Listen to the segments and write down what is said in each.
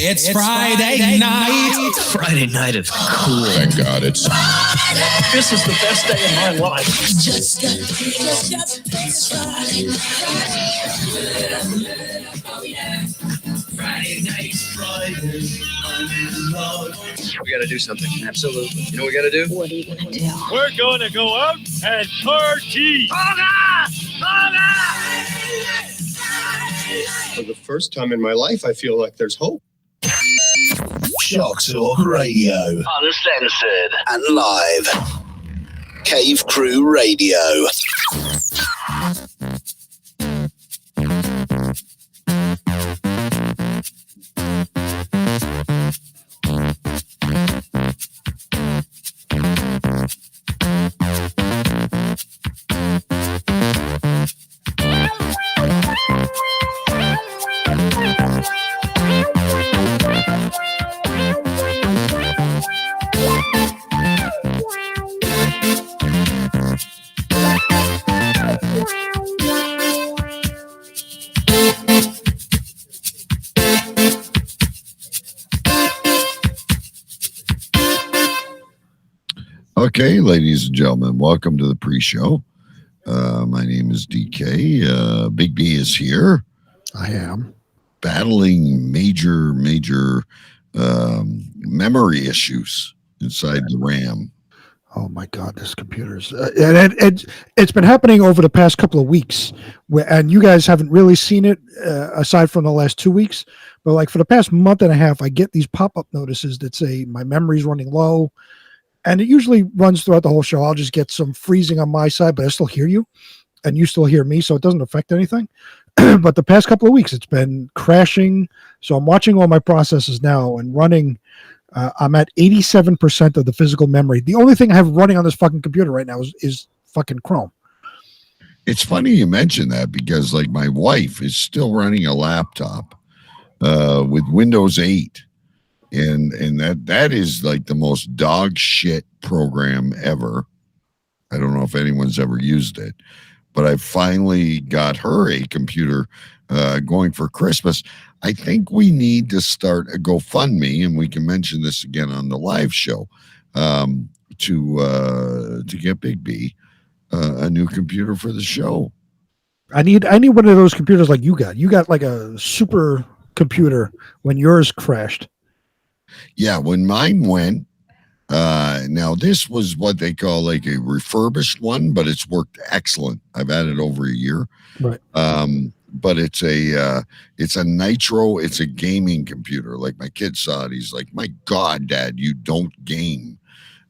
It's Friday night. It's Friday night. It's cool. Thank God it's This is the best day in my life. Friday night. I'm in love. We got to do something. Absolutely. You know what we got to do? What are you gonna do? We're gonna go out and party. for the first time in my life, I feel like there's hope. Shock Talk Radio. Uncensored. And live. Cave Crew Radio. Okay, ladies and gentlemen, welcome to the pre-show. My name is DK. Big B is here. I am. Battling major memory issues inside the RAM. Oh my God, this computer's and it's been happening over the past couple of weeks, and you guys haven't really seen it aside from the last 2 weeks. But like for the past month and a half, I get these pop-up notices that say my memory's running low. And it usually runs throughout the whole show. I'll just get some freezing on my side, but I still hear you, and you still hear me, so it doesn't affect anything. But the past couple of weeks, it's been crashing. So I'm watching all my processes now and running. I'm at 87% of the physical memory. The only thing I have running on this fucking computer right now is fucking Chrome. It's funny you mention that because, like, my wife is still running a laptop with Windows 8. And that is like the most dog shit program ever. I don't know if anyone's ever used it, but I finally got her a computer going for Christmas. I think we need to start a GoFundMe, and we can mention this again on the live show, to get Big B a new computer for the show. I need one of those computers like you got. You got like a super computer when yours crashed. Yeah, when mine went, now this was what they call like a refurbished one, but it's worked excellent. I've had it over a year. Right. But it's a Nitro, it's a gaming computer. Like my kid saw it, he's like, "My God, Dad, you don't game."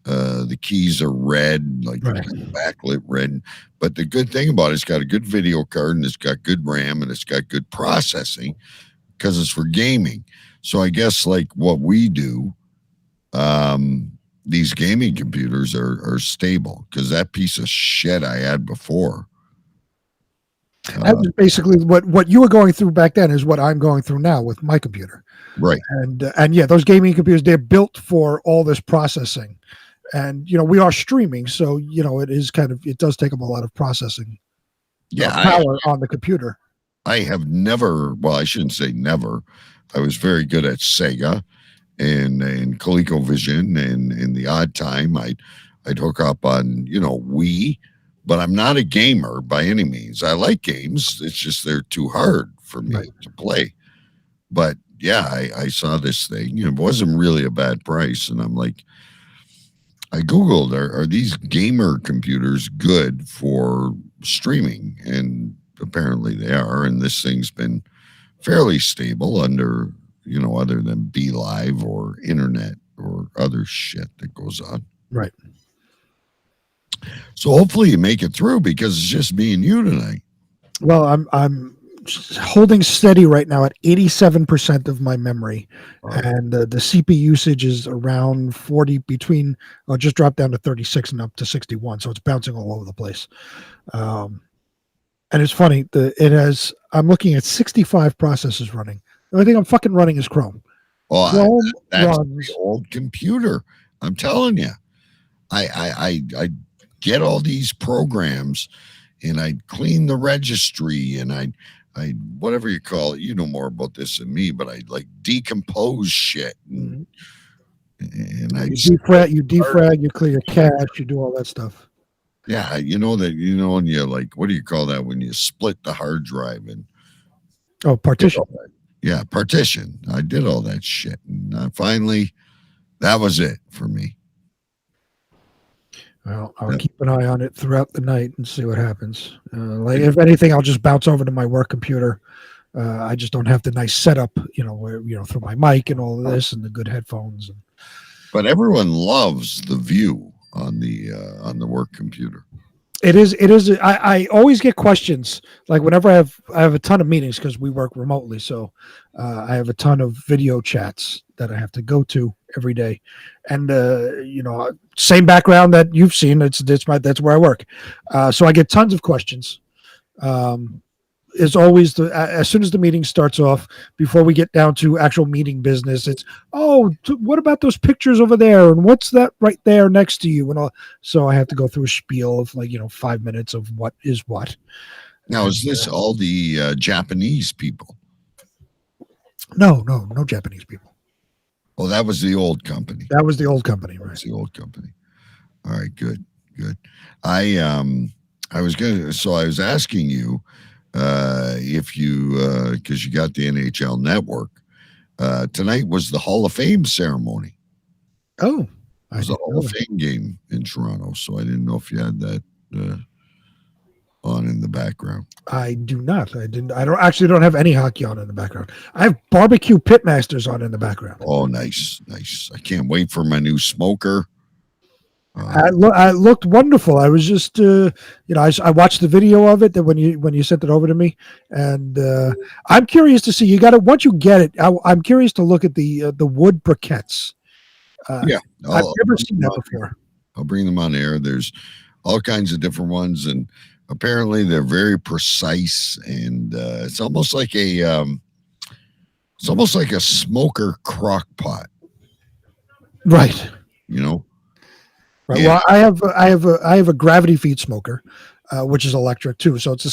The keys are red, like right. Backlit red. But the good thing about it, it's got a good video card and it's got good RAM and it's got good processing because it's for gaming. So I guess like what we do, these gaming computers are stable because that piece of shit I had before. That was basically what you were going through back then is what I'm going through now with my computer. Right. And yeah, those gaming computers, they're built for all this processing. And, you know, we are streaming. So, you know, it does take up a lot of processing power on the computer. I have never, well, I shouldn't say never. I was very good at Sega and ColecoVision, and in the odd time I'd hook up on, you know, Wii, but I'm not a gamer by any means. I like games. It's just they're too hard for me to play. But yeah, I saw this thing. You know, it wasn't really a bad price. And I'm like, I Googled, are these gamer computers good for streaming? And apparently they are. And this thing's been fairly stable under, you know, other than Be Live or internet or other shit that goes on. Right. So hopefully you make it through because it's just me and you tonight. Well, I'm holding steady right now at 87% of my memory, and the CPU usage is around 40 just dropped down to 36 and up to 61. So it's bouncing all over the place. And it's funny, I'm looking at 65 processes running. The only thing I'm fucking running is Chrome. Oh, Chrome that's runs. the old computer. I'm telling you, I get all these programs, and I'd clean the registry, and whatever you call it, you know more about this than me, but I like decompose shit. And I You defrag, you clear your cache, you do all that stuff. yeah, and you like, what do you call that when you split the hard drive and Oh, partition. yeah, partition. I did all that shit. And finally, that was it for me. Well, I'll keep an eye on it throughout the night and see what happens. Like, if anything, I'll just bounce over to my work computer. I just don't have the nice setup, through my mic and all of this and the good headphones. But everyone loves the view on the work computer. It is. I always get questions like whenever I have a ton of meetings because we work remotely. So I have a ton of video chats that I have to go to every day, and same background that you've seen. That's where I work. So I get tons of questions. Is always as soon as the meeting starts off, before we get down to actual meeting business, it's what about those pictures over there, and what's that right there next to you, and all. So I have to go through a spiel of 5 minutes of what is what. Now, is this all the Japanese people? No Japanese people. Oh, that was the old company. That was the old company, right? That's the old company. All right, good. I was asking you. If you, because you got the NHL Network, tonight was the Hall of Fame ceremony. Oh, it was a Hall of Fame game in Toronto, so I didn't know if you had that on in the background. I do not. I didn't. I don't have any hockey on in the background. I have barbecue pitmasters on in the background. Oh, nice. I can't wait for my new smoker. I looked wonderful. I was just, I watched the video of it that when you sent it over to me, and I'm curious to see. You got it once you get it. I'm curious to look at the wood briquettes. I've never seen that before. I'll bring them on air. There's all kinds of different ones, and apparently they're very precise. And it's almost like a smoker crock pot, right? Right. Yeah. Well, I have a gravity feed smoker, which is electric too. So it's the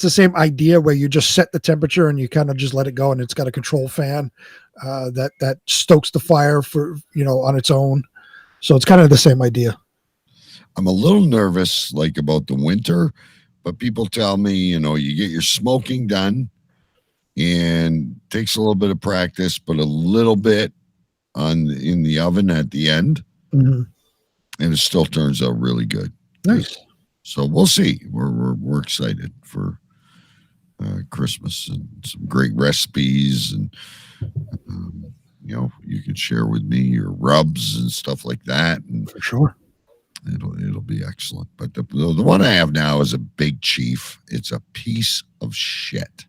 same idea where you just set the temperature and you kind of just let it go, and it's got a control fan that stokes the fire for on its own. So it's kind of the same idea. I'm a little nervous about the winter, but people tell me you get your smoking done, and it takes a little bit of practice, but a little bit in the oven at the end. Mm-hmm. And it still turns out really good. Nice. So we'll see. We're excited for Christmas and some great recipes, and you can share with me your rubs and stuff like that. And for sure, it'll be excellent. But the one I have now is a Big Chief. It's a piece of shit.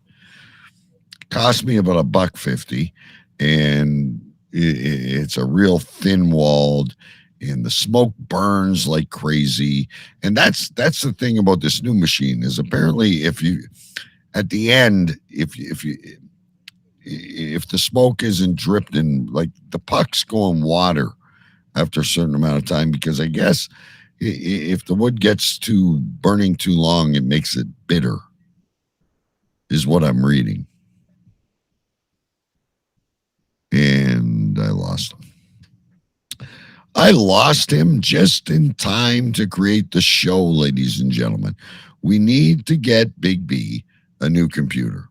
Cost me about $1.50, and it's a real thin-walled. And the smoke burns like crazy. And that's the thing about this new machine is apparently if the smoke isn't dripped in, the pucks go in water after a certain amount of time, because I guess if the wood gets to burning too long, it makes it bitter, is what I'm reading. And I lost him. I lost him just in time to create the show, ladies and gentlemen. We need to get Big B a new computer.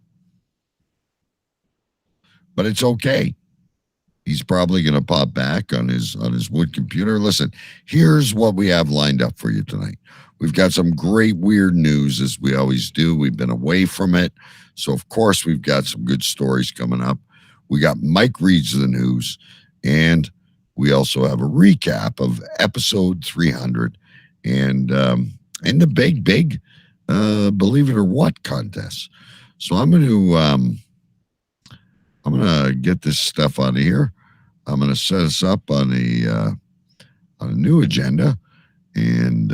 But it's okay. He's probably going to pop back on his wood computer. Listen, here's what we have lined up for you tonight. We've got some great weird news, as we always do. We've been away from it. So, of course, we've got some good stories coming up. We got Mike reads the news, and we also have a recap of episode 300 and the big Believe It or What contest. So I'm going to get this stuff out of here. I'm going to set us up on a new agenda, and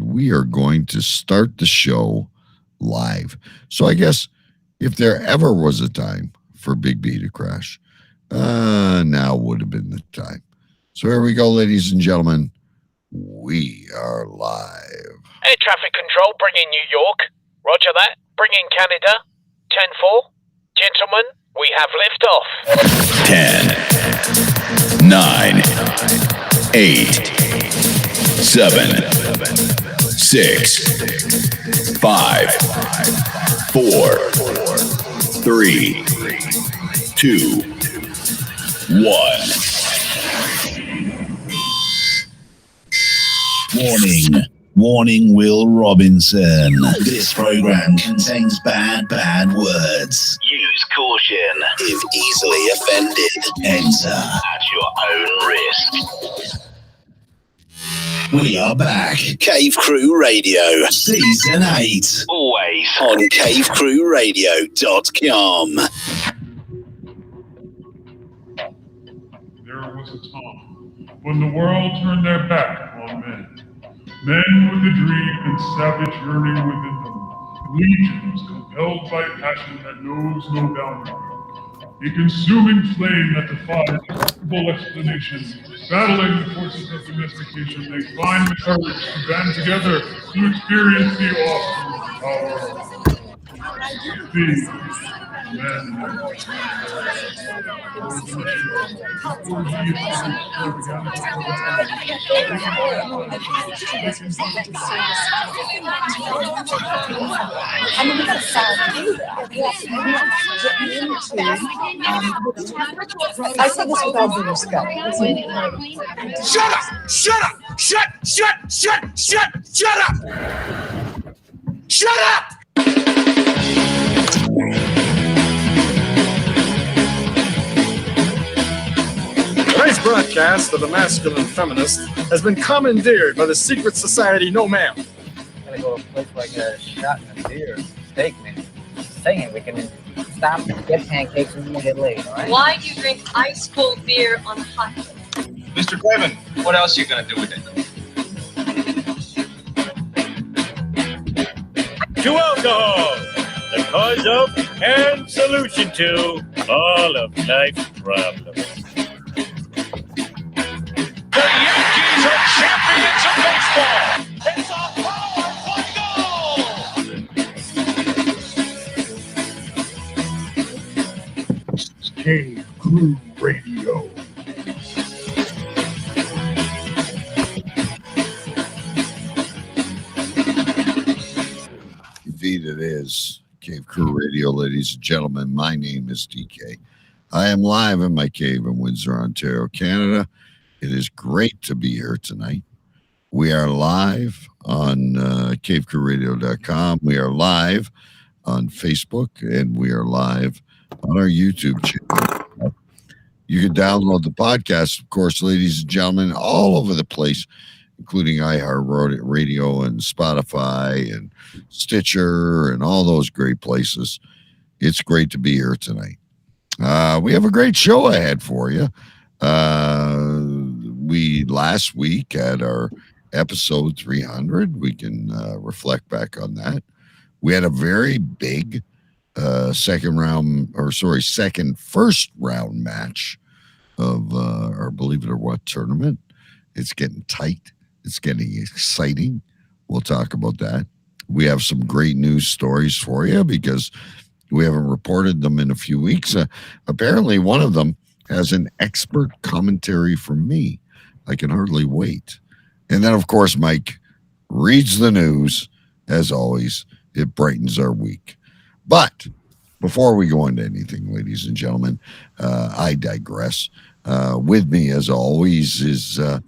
we are going to start the show live. So I guess if there ever was a time for Big B to crash, now would have been the time. So here we go, ladies and gentlemen. We are live. Air traffic control, bring in New York. Roger that. Bring in Canada. 10-4. Gentlemen, we have liftoff. 10, 9, 8, 7, 6, 5, 4, 3, 2, 1. Warning, Will Robinson. This program contains bad words. Use caution If easily offended, enter at your own risk. We are back. Cave Crew Radio, Season 8. Always On cavecrewradio.com. There was a time when the world turned their back on men. Men with a dream and savage yearning within them. Legions compelled by passion that knows no boundary. A consuming flame that defies possible explanation. Battling the forces of domestication, they find the courage to band together to experience the awesome power of these men. I say this with all due respect. Shut up! Shut up! Shut up! Shut up! Tonight's broadcast of The Masculine Feminist has been commandeered by the secret society No Ma'am. Gotta go to a place like a shot and a beer, steak, man. Saying we can stop and get pancakes and get laid, all right? Why do you drink ice cold beer on a hot day? Mr. Craven, what else are you gonna do with it? To alcohol, the cause of and solution to all of life's problems. The Yankees are champions of baseball! It's a power goal! Cave Crew Radio. Indeed it is. Cave Crew Radio, ladies and gentlemen. My name is DK. I am live in my cave in Windsor, Ontario, Canada. It is great to be here tonight. We are live on cavecrewradio.com. We are live on Facebook, and we are live on our YouTube channel. You can download the podcast, of course, ladies and gentlemen, all over the place, including iHeartRadio and Spotify and Stitcher and all those great places. It's great to be here tonight. We have a great show ahead for you. We last week had our episode 300. We can reflect back on that. We had a very big first round match of our Believe It or What tournament. It's getting tight. It's getting exciting. We'll talk about that. We have some great news stories for you because we haven't reported them in a few weeks. Apparently, one of them has an expert commentary from me. I can hardly wait. And then, of course, Mike reads the news. As always, it brightens our week. But before we go into anything, ladies and gentlemen, I digress. With me, as always, is the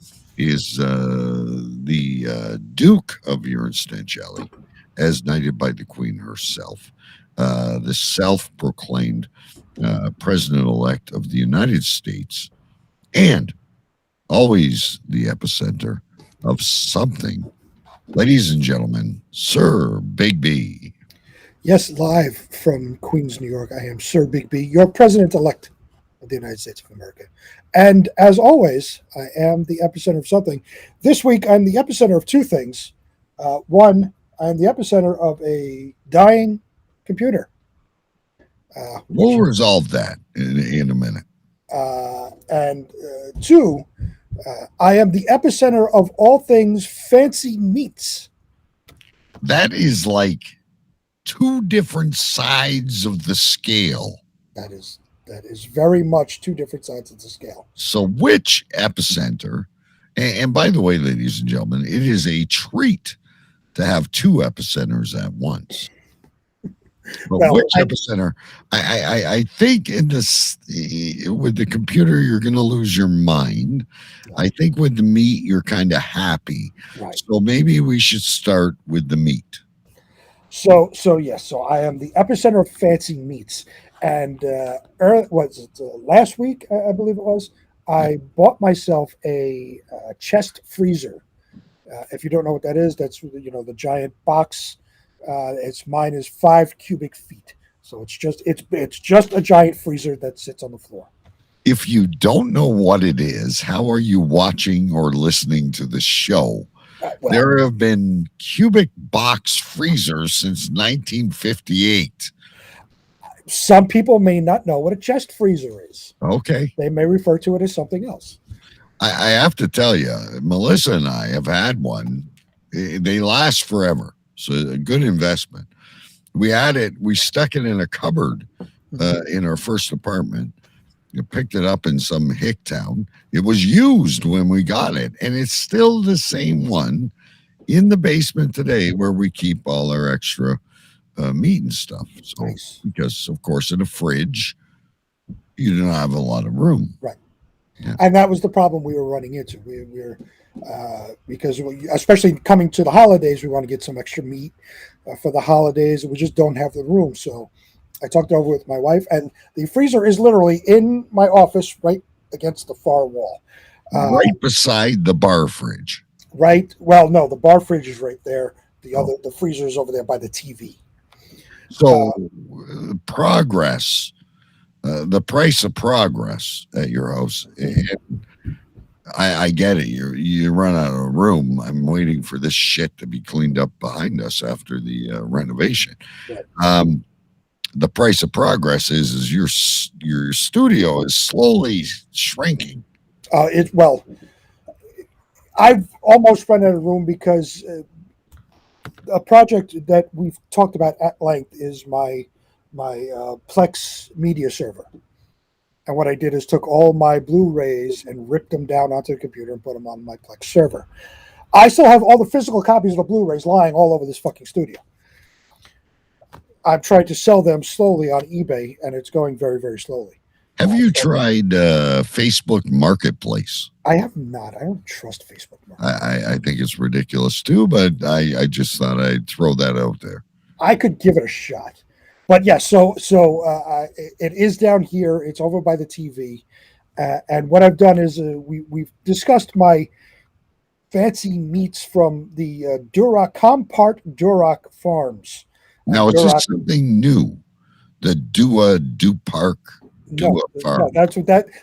Duke of Stencelli, as knighted by the Queen herself, the self-proclaimed President-elect of the United States, and always the epicenter of something. Ladies and gentlemen, Sir Big B. Yes, live from Queens, New York, I am Sir Big B, your president-elect of the United States of America. And as always, I am the epicenter of something. This week, I'm the epicenter of two things. One, I am the epicenter of a dying computer. We'll resolve that in a minute. And two, I am the epicenter of all things fancy meats. That is like two different sides of the scale. That is very much two different sides of the scale. So which epicenter, and by the way, ladies and gentlemen, it is a treat to have two epicenters at once. But Well, which epicenter? I think in this with the computer you're going to lose your mind. I think with the meat you're kind of happy. Right. So maybe we should start with the meat. So yes. So I am the epicenter of fancy meats, and last week I believe it was. I bought myself a chest freezer. If you don't know what that is, that's the giant box. Mine is 5 cubic feet, so it's just a giant freezer that sits on the floor. If you don't know what it is, how are you watching or listening to the show? There have been cubic box freezers since 1958. Some people may not know what a chest freezer is. Okay. They may refer to it as something else. I have to tell you, Melissa and I have had one. They last forever. So a good investment. We stuck it in a cupboard in our first apartment. You picked it up in some hick town. It was used when we got it, and it's still the same one in the basement today where we keep all our extra meat and stuff. So, Nice. Because, of course, in a fridge, you don't have a lot of room. Right. Yeah. And that was the problem we were running into. We're because especially coming to the holidays, we want to get some extra meat for the holidays. We just don't have the room. So I talked over with my wife, and the freezer is literally in my office right against the far wall. Right beside the bar fridge. Right. Well, no, the bar fridge is right there. The freezer is over there by the TV. So progress, the price of progress at your house. I get it. You run out of room. I'm waiting for this shit to be cleaned up behind us after the renovation. Right. The price of progress is your studio is slowly shrinking. I've almost run out of room because a project that we've talked about at length is my Plex media server. And what I did is took all my Blu-rays and ripped them down onto the computer and put them on my Plex server. I still have all the physical copies of the Blu-rays lying all over this fucking studio. I'm trying to sell them slowly on eBay, and it's going very, very slowly. Have you tried Facebook Marketplace? I have not. I don't trust Facebook Marketplace. I think it's ridiculous too, but I just thought I'd throw that out there. I could give it a shot. But yeah, so it is down here. It's over by the TV, and what I've done is we've discussed my fancy meats from the Compart Duroc Farms. Now, is this something new? The Dupark Farm. No,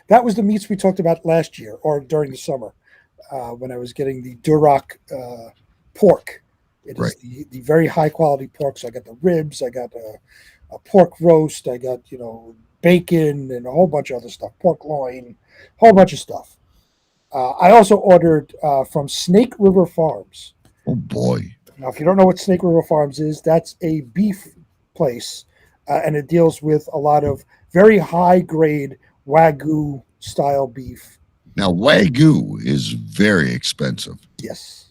that was the meats we talked about last year or during the summer when I was getting the Duroc pork. It is the very high quality pork. So I got the ribs, I got a pork roast, I got bacon and a whole bunch of other stuff, pork loin, whole bunch of stuff. I also ordered from Snake River Farms. Oh boy! Now, if you don't know what Snake River Farms is, that's a beef place, and it deals with a lot of very high grade Wagyu style beef. Now, Wagyu is very expensive. Yes.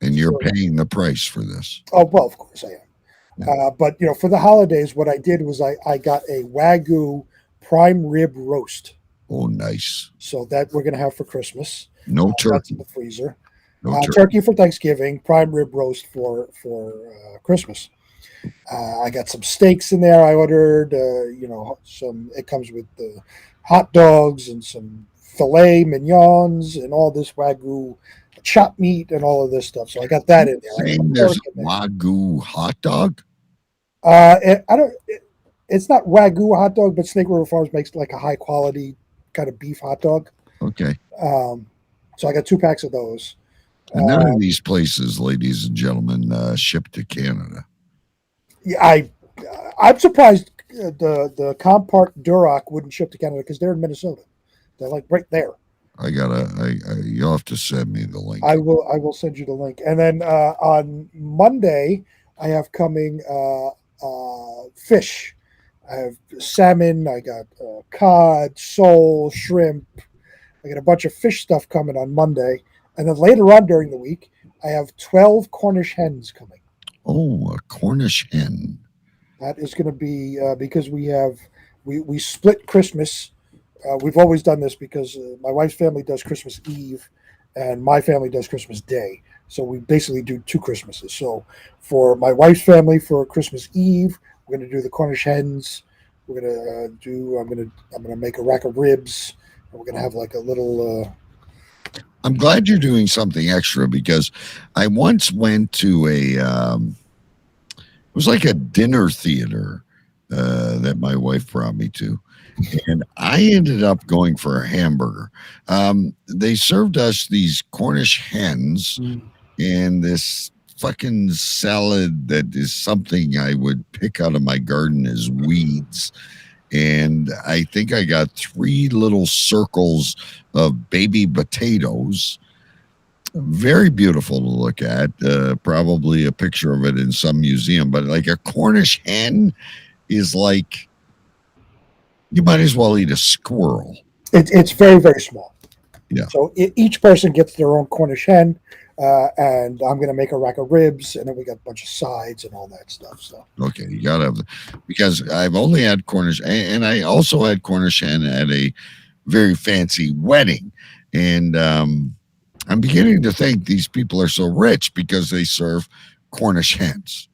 And you're paying the price for this. Oh, well, of course I am. Yeah. But, for the holidays, what I did was I got a Wagyu prime rib roast. Oh, nice. So that we're going to have for Christmas. No turkey. That's in the freezer. No turkey for Thanksgiving, prime rib roast for Christmas. I got some steaks in there. I ordered, it comes with the hot dogs and some filet mignons and all this Wagyu chopped meat and all of this stuff. So I got that in there. There's a Wagyu hot dog? It's not Wagyu hot dog, but Snake River Farms makes like a high quality kind of beef hot dog. Okay. So I got 2 packs of those. And none of these places, ladies and gentlemen, ship to Canada. Yeah, I'm surprised the Compart Duroc wouldn't ship to Canada because they're in Minnesota. They're like right there. You'll have to send me the link. I will send you the link. And then on Monday, I have coming fish. I have salmon. I got cod, sole, shrimp. I got a bunch of fish stuff coming on Monday. And then later on during the week, I have 12 Cornish hens coming. Oh, a Cornish hen. That is going to be because we split Christmas. We've always done this because my wife's family does Christmas Eve and my family does Christmas Day. So we basically do 2 Christmases. So for my wife's family for Christmas Eve, we're going to do the Cornish hens. We're going to I'm going to make a rack of ribs. And we're going to have like a little. I'm glad you're doing something extra because I once went to it was like a dinner theater that my wife brought me to. And I ended up going for a hamburger. They served us these Cornish hens and this fucking salad that is something I would pick out of my garden as weeds. And I think I got 3 little circles of baby potatoes. Very beautiful to look at. Probably a picture of it in some museum. But like a Cornish hen is like, you might as well eat a squirrel. It's very, very small. Yeah. So each person gets their own Cornish hen. And I'm going to make a rack of ribs, and then we got a bunch of sides and all that stuff. So okay, you gotta have, because I've only had Cornish, and I also had Cornish hen at a very fancy wedding, and I'm beginning to think these people are so rich because they serve Cornish hens.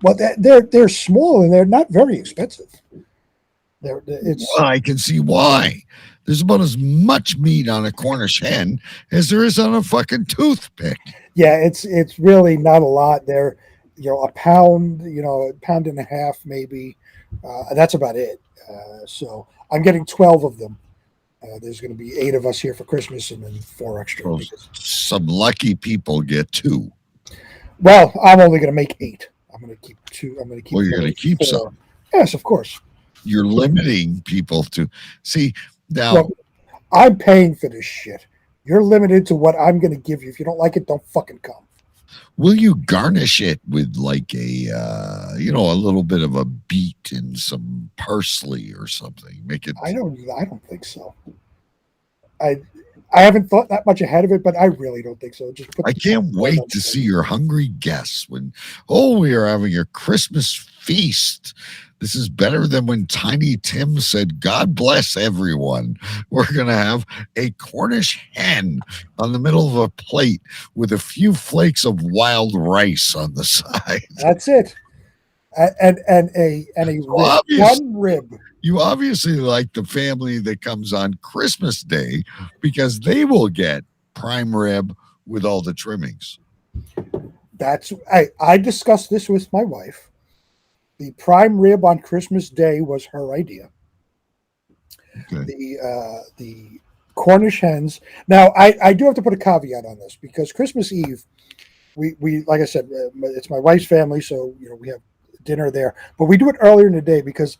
Well, they're small and they're not very expensive. Well, I can see why. There's about as much meat on a Cornish hen as there is on a fucking toothpick. Yeah, it's really not a lot. They're, a pound, a pound and a half maybe. That's about it. So I'm getting 12 of them. There's going to be 8 of us here for Christmas and then 4 extra. Well, some lucky people get 2. Well, I'm only going to make 8. I'm going to keep 2. I'm going to keep. Well, you're going to keep 4. some. Yes, of course. You're limiting people to see. Now, well, I'm paying for this shit. You're limited to what I'm going to give you. If you don't like it, don't fucking come. Will you garnish it with like a, a little bit of a beet and some parsley or something? Make it. I don't think so. I haven't thought that much ahead of it, but I really don't think so. Just I can't wait to see your hungry guests when, we are having a Christmas feast. This is better than when Tiny Tim said, God bless everyone. We're going to have a Cornish hen on the middle of a plate with a few flakes of wild rice on the side. That's it. And a rib. One rib. You obviously like the family that comes on Christmas Day because they will get prime rib with all the trimmings. I discussed this with my wife. The prime rib on Christmas Day was her idea. Okay. The Cornish hens. Now, I do have to put a caveat on this because Christmas Eve, we like I said, it's my wife's family, so we have dinner there. But we do it earlier in the day because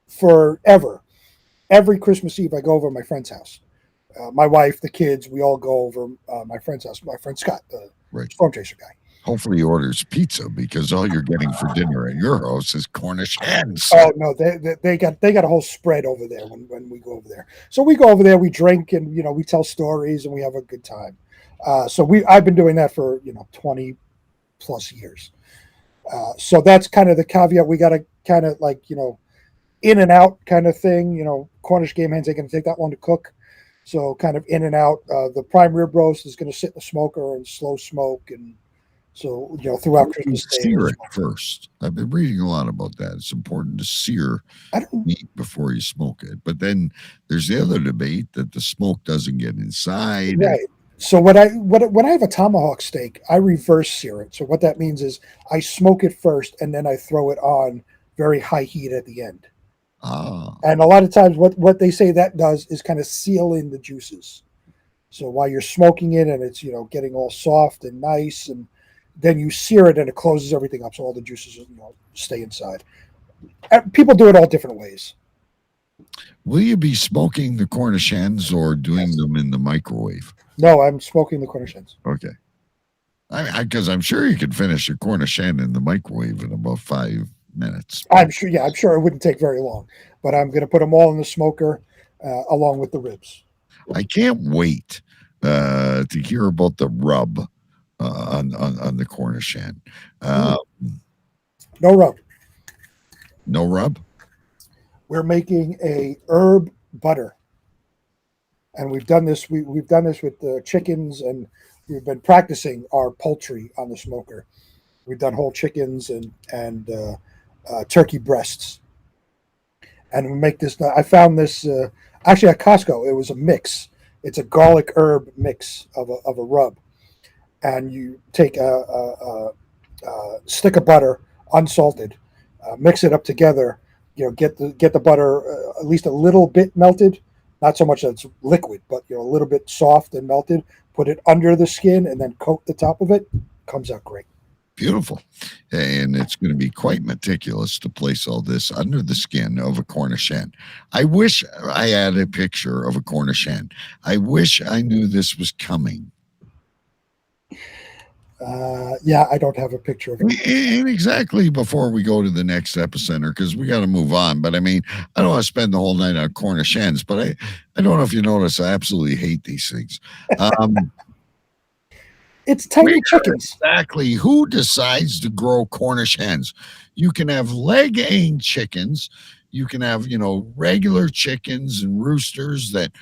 forever, every Christmas Eve, I go over to my friend's house. My wife, the kids, we all go over my friend's house. My friend Scott, the storm chaser guy. Hopefully he orders pizza because all you're getting for dinner at your house is Cornish hens. Oh no, they got a whole spread over there when we go over there. So we go over there, we drink, and we tell stories and we have a good time. I've been doing that for 20 plus years. So that's kind of the caveat. We got to kind of like in and out kind of thing. Cornish game hens ain't going to take that long to cook. So kind of in and out. The prime rib roast is going to sit in the smoker and slow smoke and. So, throughout Christmas Day. Sear it first. I've been reading a lot about that. It's important to sear meat before you smoke it. But then there's the other debate that the smoke doesn't get inside. Right. So when I have a tomahawk steak, I reverse sear it. So what that means is I smoke it first and then I throw it on very high heat at the end. Ah. And a lot of times what they say that does is kind of seal in the juices. So while you're smoking it and it's, getting all soft and nice, and then you sear it and it closes everything up so all the juices stay inside. People do it all different ways. Will you be smoking the Cornish hens or doing them in the microwave? No, I'm smoking the Cornish hens. Okay. Because I'm sure you could finish a Cornish hen in the microwave in about 5 minutes. I'm sure. Yeah, I'm sure it wouldn't take very long. But I'm going to put them all in the smoker along with the ribs. I can't wait to hear about the rub on the Cornish hen. No rub. No rub. We're making a herb butter, and we've done this. We've done this with the chickens, and we've been practicing our poultry on the smoker. We've done whole chickens and turkey breasts, and we make this. I found this actually at Costco. It was a mix. It's a garlic herb mix of a rub, and you take a stick of butter, unsalted, mix it up together. Get the butter at least a little bit melted, not so much that it's liquid, but a little bit soft and melted. Put it under the skin and then coat the top of it. Comes out great. Beautiful. And it's going to be quite meticulous to place all this under the skin of a Cornish hen. I wish I had a picture of a Cornish hen. I wish I knew this was coming. Yeah, I don't have a picture of it. And exactly before we go to the next epicenter, because we got to move on. But I mean, I don't want to spend the whole night on Cornish hens, but I don't know if you notice, I absolutely hate these things. It's tiny chickens. Exactly. Who decides to grow Cornish hens? You can have leg-laying chickens. You can have, regular chickens and roosters that,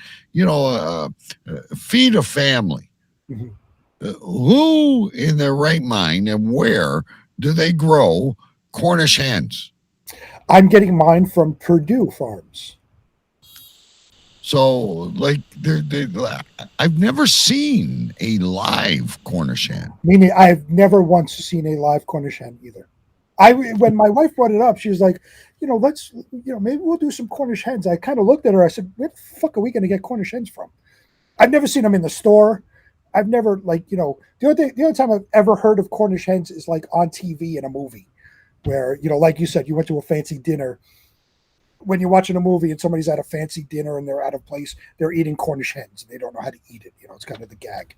feed a family. Mm-hmm. Who in their right mind and where do they grow Cornish hens? I'm getting mine from Purdue Farms. So, I've never seen a live Cornish hen. Meaning, I've never once seen a live Cornish hen either. When my wife brought it up, she was like, let's, maybe we'll do some Cornish hens. I kind of looked at her. I said, where the fuck are we going to get Cornish hens from? I've never seen them in the store. I've never the only time I've ever heard of Cornish hens is like on TV in a movie where, like you said, you went to a fancy dinner. When you're watching a movie and somebody's at a fancy dinner and they're out of place, they're eating Cornish hens and they don't know how to eat it. It's kind of the gag.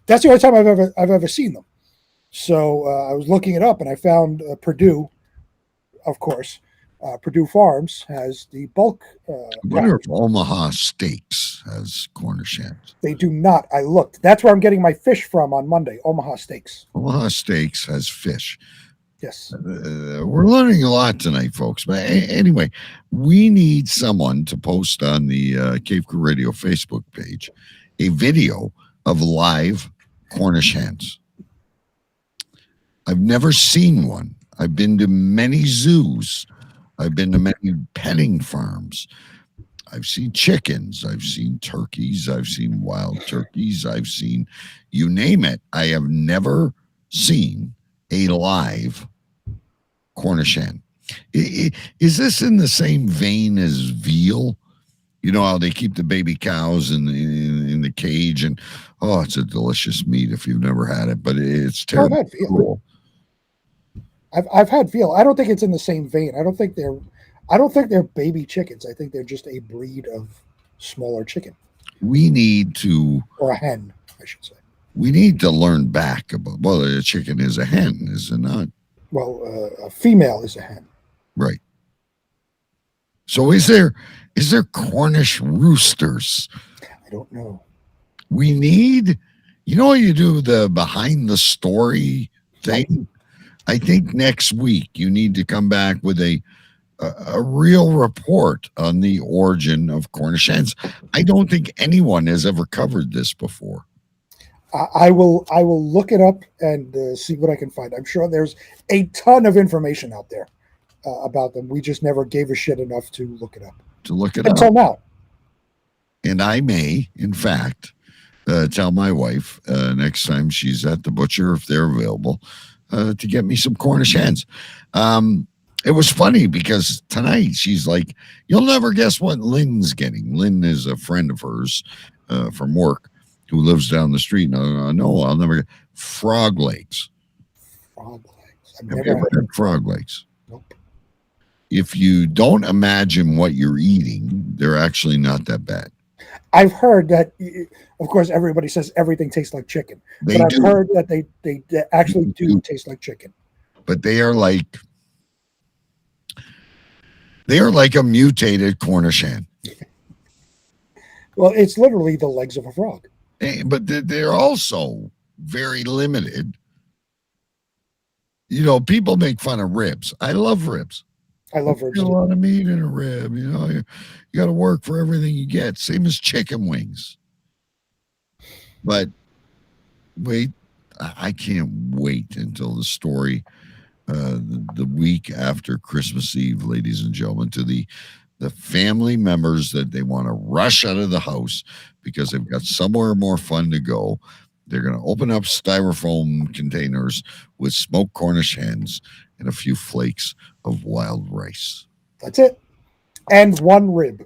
That's the only time I've ever seen them. So I was looking it up and I found Purdue, of course. Purdue Farms has the bulk. I wonder if Omaha Steaks has Cornish hens. They do not. I looked. That's where I'm getting my fish from on Monday. Omaha Steaks. Omaha Steaks has fish. Yes. We're learning a lot tonight, folks. But anyway, we need someone to post on the Cave Crew Radio Facebook page a video of live Cornish hens. I've never seen one. I've been to many zoos. I've been to many petting farms. I've seen chickens. I've seen turkeys. I've seen wild turkeys. I've seen, you name it. I have never seen a live Cornish hen. Is this in the same vein as veal? You know how they keep the baby cows in the cage, and it's a delicious meat if you've never had it, but it's terrible. Cool. I've had veal. I don't think it's in the same vein. I don't think they're baby chickens. I think they're just a breed of smaller chicken. We need to, or a hen, I should say. We need to learn back about whether a chicken is a hen, is it not? Well, a female is a hen. Right. So is there Cornish roosters? I don't know. We need, how you do the behind the story thing? I think next week you need to come back with a real report on the origin of Cornish hens. I don't think anyone has ever covered this before. I will look it up and see what I can find. I'm sure there's a ton of information out there about them. We just never gave a shit enough to look it up. Until now. And I may, in fact, tell my wife next time she's at the butcher, if they're available, to get me some Cornish hens. It was funny because tonight she's like, you'll never guess what Lynn's getting. Lynn is a friend of hers from work who lives down the street. No, I'll never get frog legs. Frog legs. Have you ever had frog legs? Nope. If you don't imagine what you're eating, they're actually not that bad. I've heard that, of course, everybody says everything tastes like chicken, They but I've do. heard that they actually do taste like chicken. But they are like a mutated Cornish hen. Well, it's literally the legs of a frog. But they're also very limited. You know, people make fun of ribs. I love ribs. I love ribs. There's a lot of meat in a rib. You know, you got to work for everything you get. Same as chicken wings. But wait, I can't wait until the story, the week after Christmas Eve, ladies and gentlemen, to the family members that they want to rush out of the house because they've got somewhere more fun to go. They're going to open up styrofoam containers with smoked Cornish hens and a few flakes of wild rice. That's it. And one rib.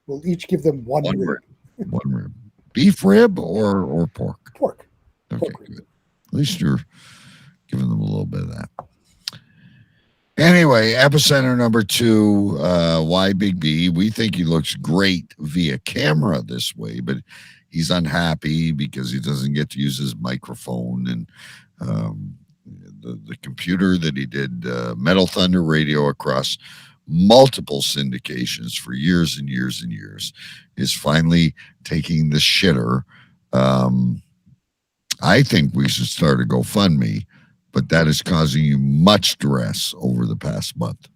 We'll each give them one rib. One rib. Beef rib or pork? Pork. Okay, Pork good. At least you're giving them a little bit of that. Anyway, epicenter number 2, why Big B? We think he looks great via camera this way, but he's unhappy because he doesn't get to use his microphone and the computer that he did Metal Thunder Radio across multiple syndications for years and years and years is finally taking the shitter. I think we should start a GoFundMe, but that is causing you much stress over the past month.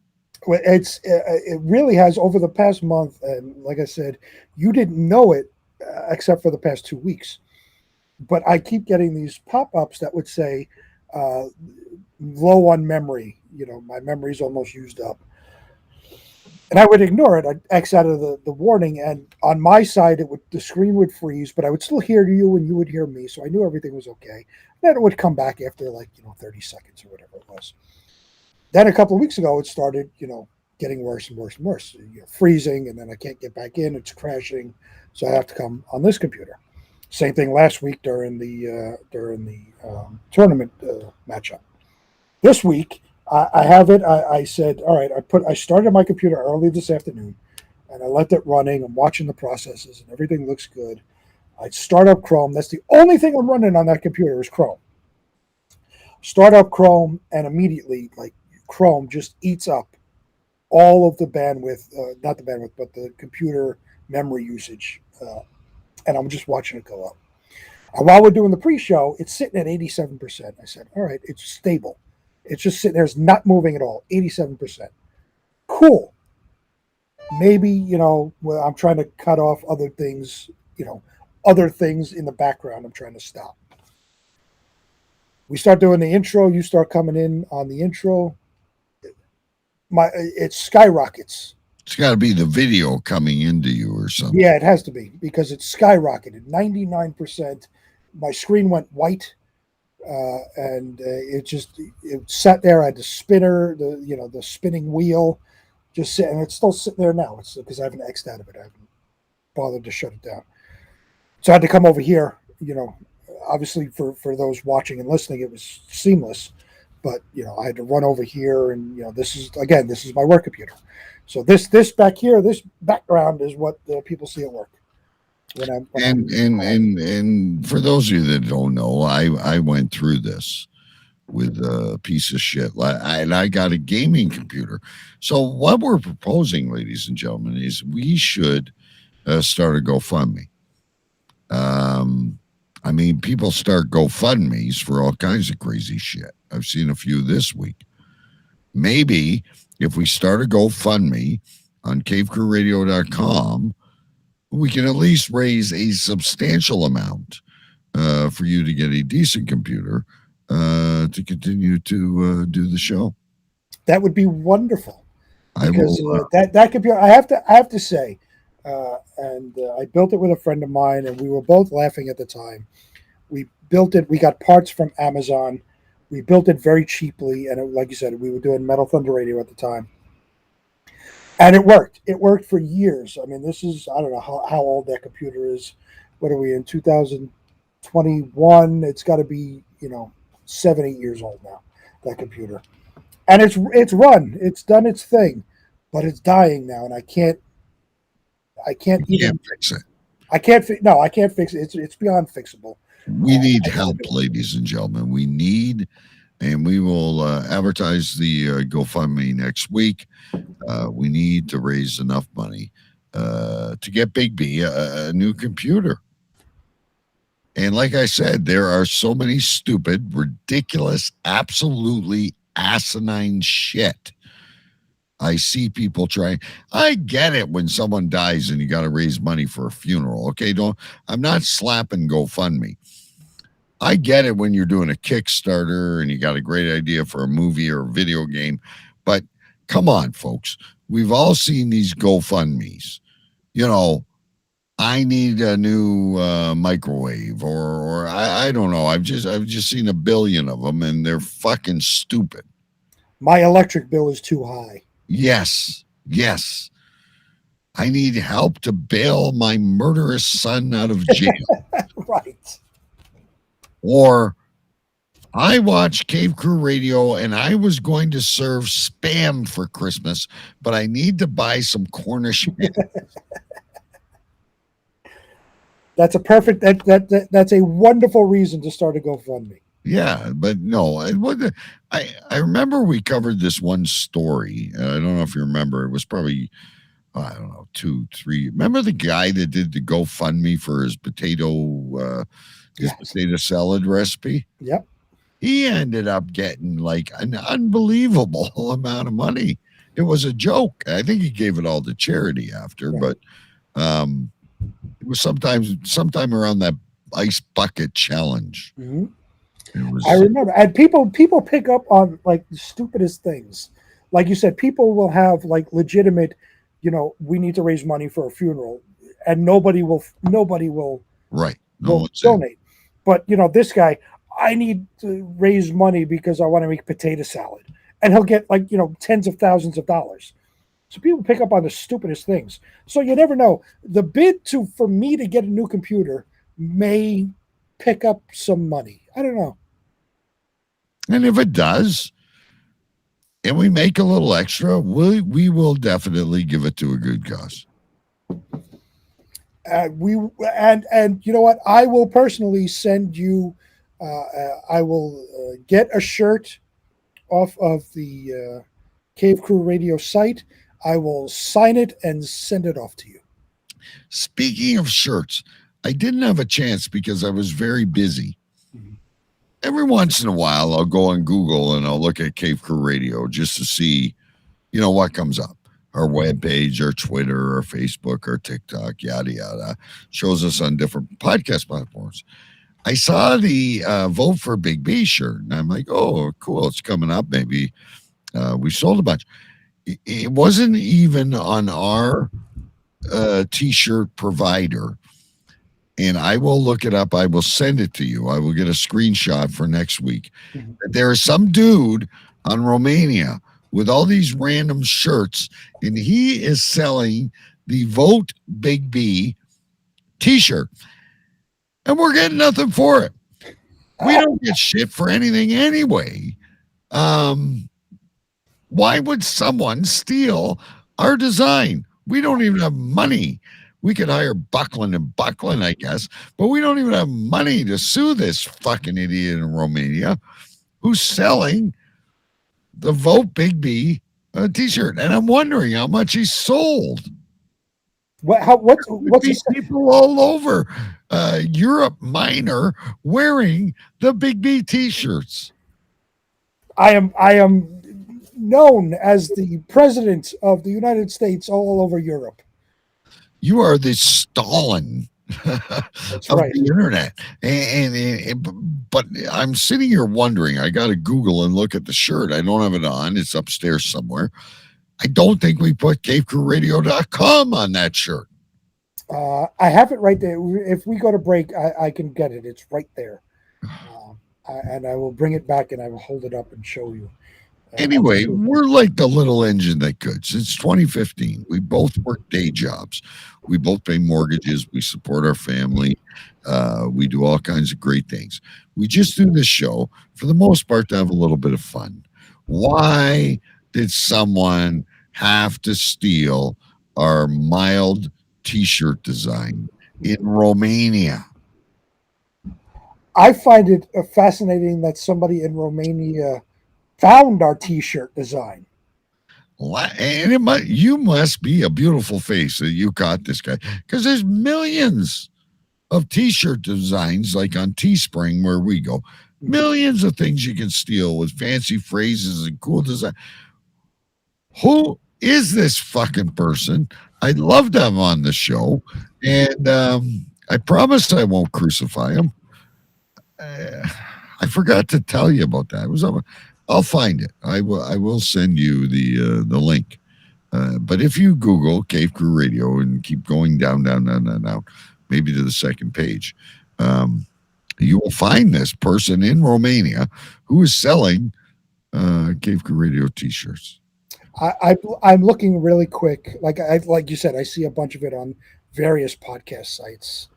Well, it really has over the past month, and like I said, you didn't know it except for the past 2 weeks. But I keep getting these pop-ups that would say low on memory. You know, my memory's almost used up. And I would ignore it. I'd X out of the warning, and on my side, the screen would freeze, but I would still hear you and you would hear me, so I knew everything was okay. Then it would come back after 30 seconds or whatever it was. Then a couple of weeks ago, it started, getting worse and worse and worse. Freezing, and then I can't get back in. It's crashing, so I have to come on this computer. Same thing last week during the tournament matchup. This week, I have it. I said, all right. I started my computer early this afternoon, and I left it running. I'm watching the processes, and everything looks good. I start up Chrome. That's the only thing I'm running on that computer is Chrome. Start up Chrome, and immediately, Chrome just eats up all of the bandwidth, not the bandwidth, but the computer memory usage. And I'm just watching it go up. And while we're doing the pre-show, it's sitting at 87%. I said, all right, it's stable. It's just sitting there. It's not moving at all. 87%. Cool. Maybe, I'm trying to cut off other things, other things in the background I'm trying to stop. We start doing the intro. You start coming in on the intro. It skyrockets. It's got to be the video coming into you or something. Yeah, it has to be because it skyrocketed 99%. My screen went white, and it sat there. I had the spinner, the spinning wheel, just sitting. It's still sitting there now. It's because I haven't X'd out of it. I haven't bothered to shut it down. So I had to come over here. Obviously for those watching and listening, it was seamless. But I had to run over here, and this is my work computer. So this back here, this background is what people see at work. And for those of you that don't know, I went through this with a piece of shit, and I got a gaming computer. So what we're proposing, ladies and gentlemen, is we should start a GoFundMe. People start GoFundMes for all kinds of crazy shit. I've seen a few this week. Maybe if we start a GoFundMe on cavecrewradio.com, we can at least raise a substantial amount for you to get a decent computer to continue to do the show. That would be wonderful. Because will, that computer, I have to say, and I built it with a friend of mine, and we were both laughing at the time. We built it. We got parts from Amazon. We built it very cheaply, and like you said, we were doing Metal Thunder Radio at the time. And it worked. It worked for years. This is, I don't know how old that computer is. What are we in, 2021? It's got to be, 7, 8 years old now, that computer. And it's run. It's done its thing. But it's dying now, and I can't even fix it. I can't. I can't fix it. It's beyond fixable. We need help, ladies and gentlemen. We need, and we will advertise the GoFundMe next week. We need to raise enough money to get Big B a new computer. And like I said, there are so many stupid, ridiculous, absolutely asinine shit. I see people trying. I get it when someone dies and you got to raise money for a funeral. Okay, I'm not slapping GoFundMe. I get it when you're doing a Kickstarter and you got a great idea for a movie or a video game. But come on, folks. We've all seen these GoFundMes. You know, I need a new microwave, or I don't know. I've just seen a billion of them, and they're fucking stupid. My electric bill is too high. Yes. I need help to bail my murderous son out of jail. Right. Or I watched Cave Crew Radio, and I was going to serve spam for Christmas, but I need to buy some Cornish hen. That's a perfect. That's a wonderful reason to start a GoFundMe. Yeah, but no, I remember we covered this one story. I don't know if you remember. It was probably, I don't know, 2, 3. Remember the guy that did the GoFundMe for his potato salad recipe? Yep. He ended up getting like an unbelievable amount of money. It was a joke. I think he gave it all to charity after, but it was sometime around that ice bucket challenge. Mm-hmm. I remember, and people pick up on like the stupidest things. Like you said, people will have like legitimate, we need to raise money for a funeral, and nobody will right. will donate. But this guy, I need to raise money because I want to make potato salad, and he'll get like tens of thousands of dollars. So people pick up on the stupidest things. So you never know. The bid for me to get a new computer may pick up some money. I don't know. And if it does, and we make a little extra, we will definitely give it to a good cause. And you know what? I will personally send you. I will get a shirt off of the Cave Crew Radio site. I will sign it and send it off to you. Speaking of shirts, I didn't have a chance because I was very busy. Mm-hmm. Every once in a while, I'll go on Google and I'll look at Cave Crew Radio just to see, what comes up. Our webpage, our Twitter, our Facebook, our TikTok, yada, yada. Shows us on different podcast platforms. I saw the Vote for Big B shirt, and I'm like, oh, cool, it's coming up. Maybe we sold a bunch. It wasn't even on our T-shirt provider, and I will look it up. I will send it to you. I will get a screenshot for next week. Mm-hmm. There is some dude on Romania with all these random shirts, and he is selling the Vote Big B T-shirt, and we're getting nothing for it. We don't get shit for anything anyway. Why would someone steal our design? We don't even have money. We could hire Buckland and Buckland, I guess, but we don't even have money to sue this fucking idiot in Romania who's selling the Vote Big B T-shirt. And I'm wondering how much he sold. What's these people all over Europe Minor wearing the Big B T-shirts? I am known as the president of the United States all over Europe. You are the Stalin That's of right. the internet. But I'm sitting here wondering, I got to Google and look at the shirt. I don't have it on. It's upstairs somewhere. I don't think we put CaveCrewRadio.com on that shirt. I have it right there. If we go to break, I can get it. It's right there. And I will bring it back and I will hold it up and show you. Anyway, we're like the little engine that could. Since 2015, we both work day jobs. We both pay mortgages. We support our family. We do all kinds of great things. We just do this show, for the most part, to have a little bit of fun. Why did someone have to steal our mild T-shirt design in Romania. I find it fascinating that somebody in Romania found our T-shirt design. And you must be a beautiful face that you caught this guy, because there's millions of T-shirt designs like on Teespring where we go. Millions of things you can steal with fancy phrases and cool design. Who is this fucking person? I'd love to have him on the show, and I promise I won't crucify him. I forgot to tell you about that. I'll find it. I will send you the link. But if you Google Cave Crew Radio and keep going down, maybe to the second page, you will find this person in Romania who is selling Cave Crew Radio T-shirts. I'm looking really quick. Like you said, I see a bunch of it on various podcast sites.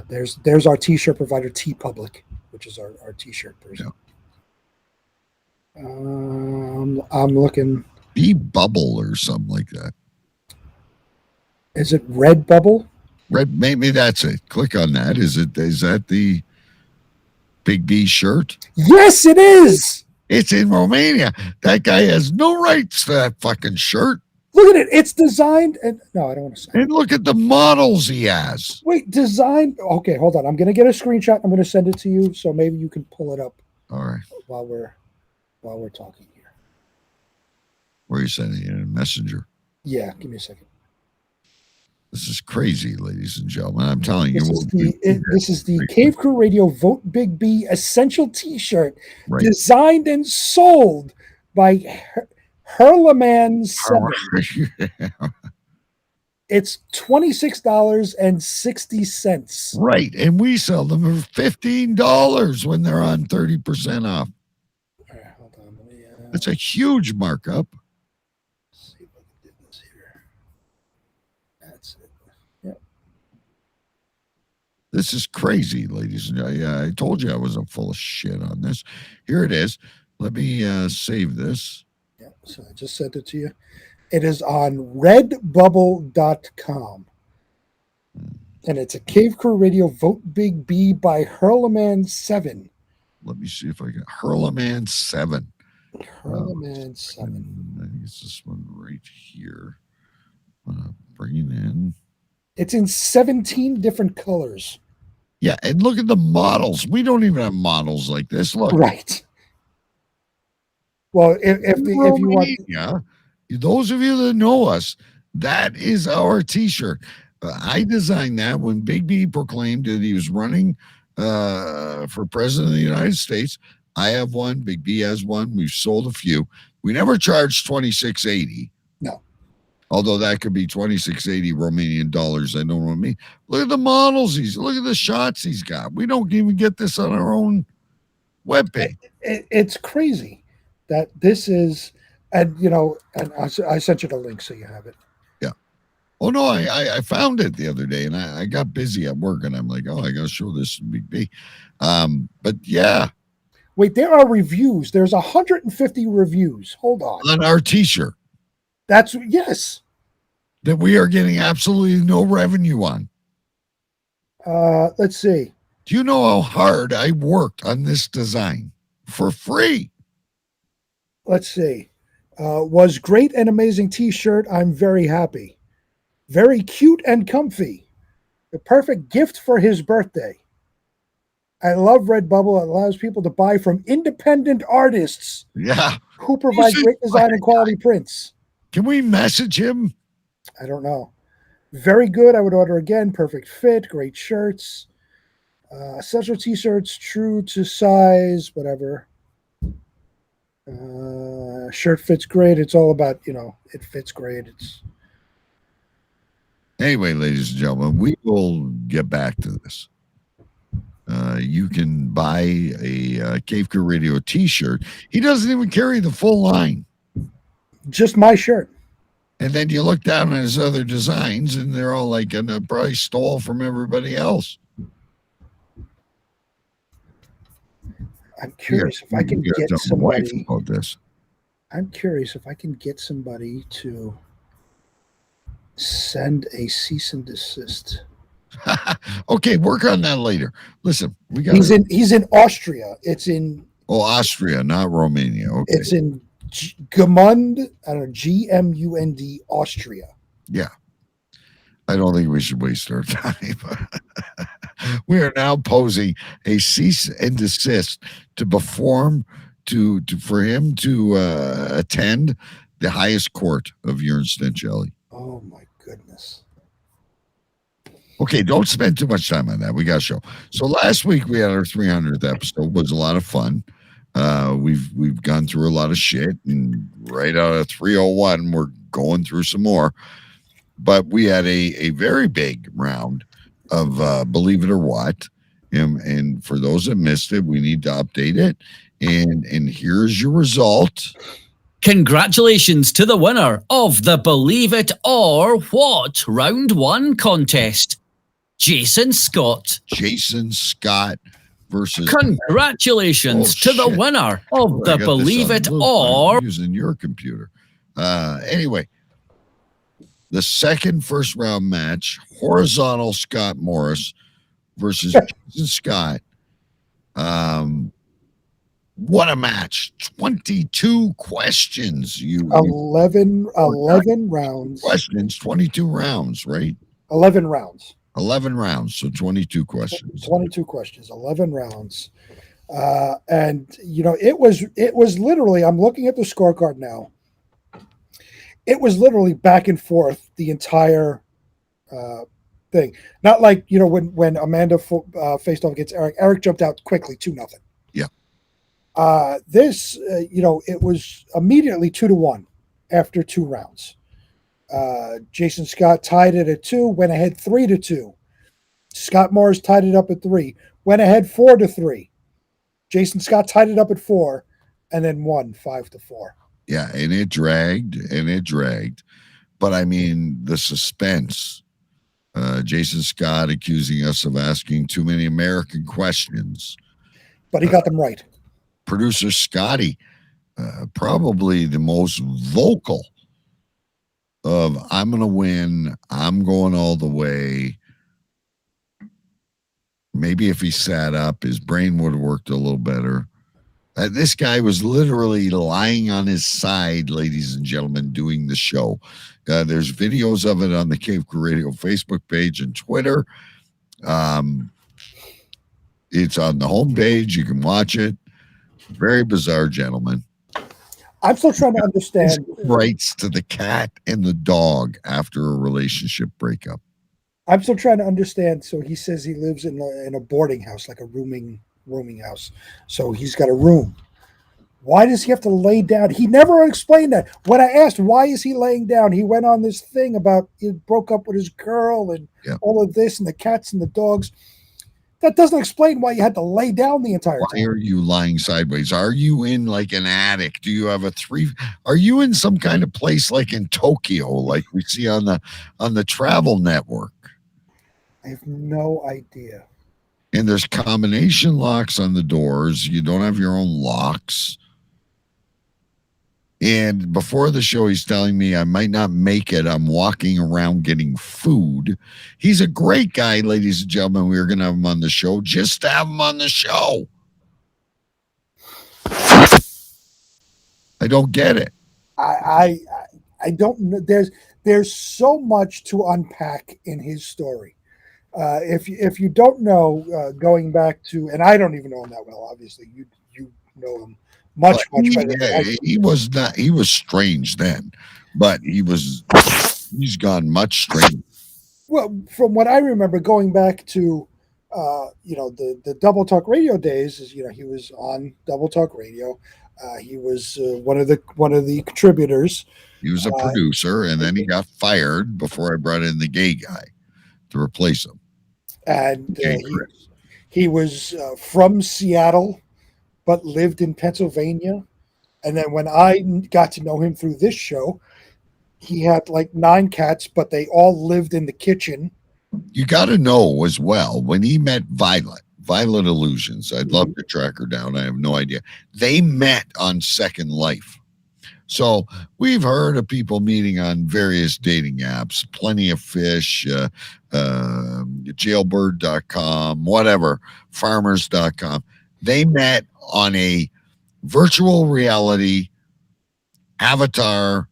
There's our T-shirt provider, TeePublic, which is our T-shirt person. Yeah. I'm looking. B-Bubble or something like that. Is it Redbubble? Maybe that's it. Click on that. Is that the Big B shirt? Yes, it is. It's in Romania. That guy has no rights to that fucking shirt. Look at it. It's designed. No, I don't want to say. And look at the models he has. Wait, designed. Okay, hold on. I'm going to get a screenshot. I'm going to send it to you, so maybe you can pull it up. All right. While we're talking here. Where are you sending it? In Messenger? Yeah, give me a second. This is crazy, ladies and gentlemen. I'm telling you. This is the Cave Crew Radio Vote Big B Essential T-shirt, designed and sold by Herleman 7. It's $26.60. Right, and we sell them for $15 when they're on 30% off. All right, hold on. That's a huge markup. Let's see if I can do this here. That's it. Yep. This is crazy, ladies and gentlemen. I told you I wasn't full of shit on this. Here it is. Let me save this. Yeah, so I just sent it to you. It is on redbubble.com. And it's a Cave Crew Radio Vote Big B by Herleman 7. Let me see if I can. Herleman 7. Herleman 7. I think it's this one right here. Bring it in. It's in 17 different colors. Yeah, and look at the models. We don't even have models like this. Look. Right. Well, if you want... Yeah. Those of you that know us, that is our T-shirt. I designed that when Big B proclaimed that he was running for president of the United States. I have one. Big B has one. We've sold a few. We never charged $26.80. No. Although that could be $26.80 Romanian dollars. I don't know what I mean. Look at the models. Look at the shots he's got. We don't even get this on our own webpage. It's crazy that this is... And, and I sent you the link so you have it. Yeah. Oh, no, I found it the other day, and I got busy at work, and I'm like, I got to show this to Big B. But, yeah. Wait, there are reviews. There's 150 reviews. Hold on. On our T-shirt. Yes. That we are getting absolutely no revenue on. Let's see. Do you know how hard I worked on this design? For free. Let's see. Was great and amazing T-shirt. I'm very happy. Very cute and comfy. The perfect gift for his birthday. I love Redbubble. It allows people to buy from independent artists. Yeah. Who provide great design and quality prints. Can we message him? I don't know. Very good. I would order again. Perfect fit. Great shirts. Essential T-shirts. True to size. Whatever. Shirt fits great. It's all about, it fits great. Anyway, ladies and gentlemen, we will get back to this. You can buy a Cave Crew Radio T-shirt. He doesn't even carry the full line. Just my shirt. And then you look down at his other designs, and they're all like in a price stall from everybody else. I'm curious if I can get somebody about this. I'm curious if I can get somebody to send a cease and desist. Okay, work on that later. Listen, we got. He's in Austria. It's in. Oh, Austria, not Romania. Okay. It's in Gmund. I don't know, Gmund, Austria. Yeah. I don't think we should waste our time. We are now posing a cease and desist to perform for him to attend the highest court of urine stench jelly. Oh my goodness. Okay, don't spend too much time on that. We got a show. So last week we had our 300th episode. It was a lot of fun. We've gone through a lot of shit, and right out of 301, we're going through some more. But we had a very big round of Believe It or What. And for those that missed it, we need to update it. And here's your result. Congratulations to the winner of the Believe It or What Round 1 contest, Jason Scott. Jason Scott versus... Congratulations to the winner of the Believe It or... I'm using your computer. Anyway, the second first round match, horizontal Scott Morris versus Jason Scott. What a match. 22 questions. 11 rounds. Questions, 22 rounds, right? 11 rounds. 11 rounds, so 22 questions. 22 questions, 11 rounds. And it was literally, I'm looking at the scorecard now. It was literally back and forth the entire thing. Not like, when Amanda faced off against Eric. Eric jumped out quickly, 2-0. Yeah. This, it was immediately 2-1 after 2 rounds. Jason Scott tied it at 2, went ahead 3-2. Scott Morris tied it up at 3, went ahead 4-3. Jason Scott tied it up at 4, and then won 5-4. Yeah, and it dragged. But I mean, the suspense. Jason Scott accusing us of asking too many American questions. But he got them right. Producer Scotty, probably the most vocal of I'm going to win, I'm going all the way. Maybe if he sat up, his brain would have worked a little better. This guy was literally lying on his side, ladies and gentlemen, doing the show. There's videos of it on the Cave Crew Radio Facebook page and Twitter. It's on the homepage. You can watch it. Very bizarre gentleman. I'm still trying to understand. Rights to the cat and the dog after a relationship breakup. I'm still trying to understand. So he says he lives in a boarding house, like a rooming house. So he's got a room. Why does he have to lay down? He never explained that. When I asked why is he laying down, he went on this thing about he broke up with his girl and all of this and the cats and the dogs. That doesn't explain why you had to lay down the entire time. Why are you lying sideways? Are you in like an attic? Do you have are you in some kind of place like in Tokyo, like we see on the Travel Network? I have no idea. And there's combination locks on the doors. You don't have your own locks. And before the show, he's telling me I might not make it. I'm walking around getting food. He's a great guy, ladies and gentlemen. We were going to have him on the show just to have him on the show. I don't get it. I don't know. There's so much to unpack in his story. If you don't know, going back to, and I don't even know him that well, obviously you know him much better. Yeah, he was strange then, but he's gone much strange. Well, from what I remember, going back to the Double Talk Radio days, is he was on Double Talk Radio. He was one of the contributors. He was a producer, and then he got fired before I brought in the gay guy to replace him. And he was from Seattle, but lived in Pennsylvania. And then when I got to know him through this show, he had like 9 cats, but they all lived in the kitchen. You got to know as well, when he met Violet Illusions, I'd love to track her down. I have no idea. They met on Second Life. So we've heard of people meeting on various dating apps, Plenty of Fish, jailbird.com, whatever, farmers.com. They met on a virtual reality avatar.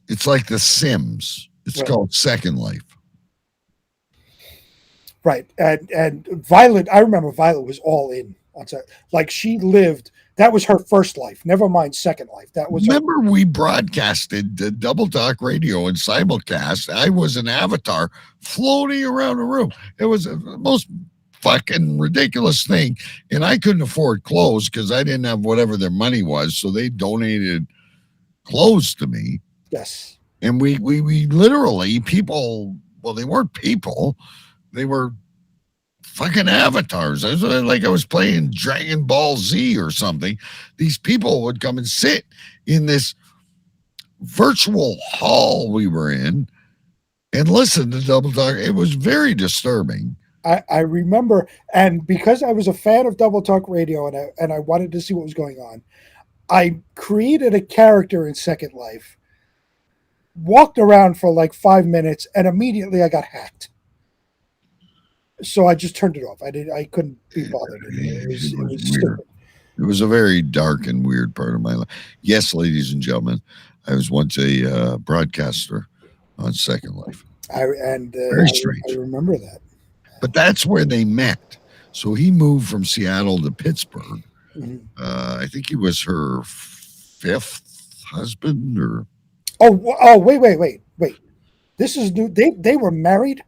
It's like The Sims. It's called Second Life. Right. And Violet, I remember Violet was all in on that. Like she lived, that was her first life. Never mind second life. That was Remember we broadcasted the Double Talk Radio and simulcast. I was an avatar floating around the room. It was the most fucking ridiculous thing. And I couldn't afford clothes because I didn't have whatever their money was. So they donated clothes to me. Yes. And we literally, people, well, they weren't people. They were fucking avatars. I was like I was playing Dragon Ball Z or something. These people would come and sit in this virtual hall we were in and listen to Double Talk. It was very disturbing. I remember, and because I was a fan of Double Talk Radio and I wanted to see what was going on, I created a character in Second Life, walked around for like 5 minutes, and immediately I got hacked. So I just turned it off. I couldn't be bothered. It was weird. It was a very dark and weird part of my life. Yes, ladies and gentlemen, I was once a broadcaster on Second Life. Very strange. I remember that. But that's where they met. So he moved from Seattle to Pittsburgh. Mm-hmm. I think he was her fifth husband, or wait. This is new. They were married.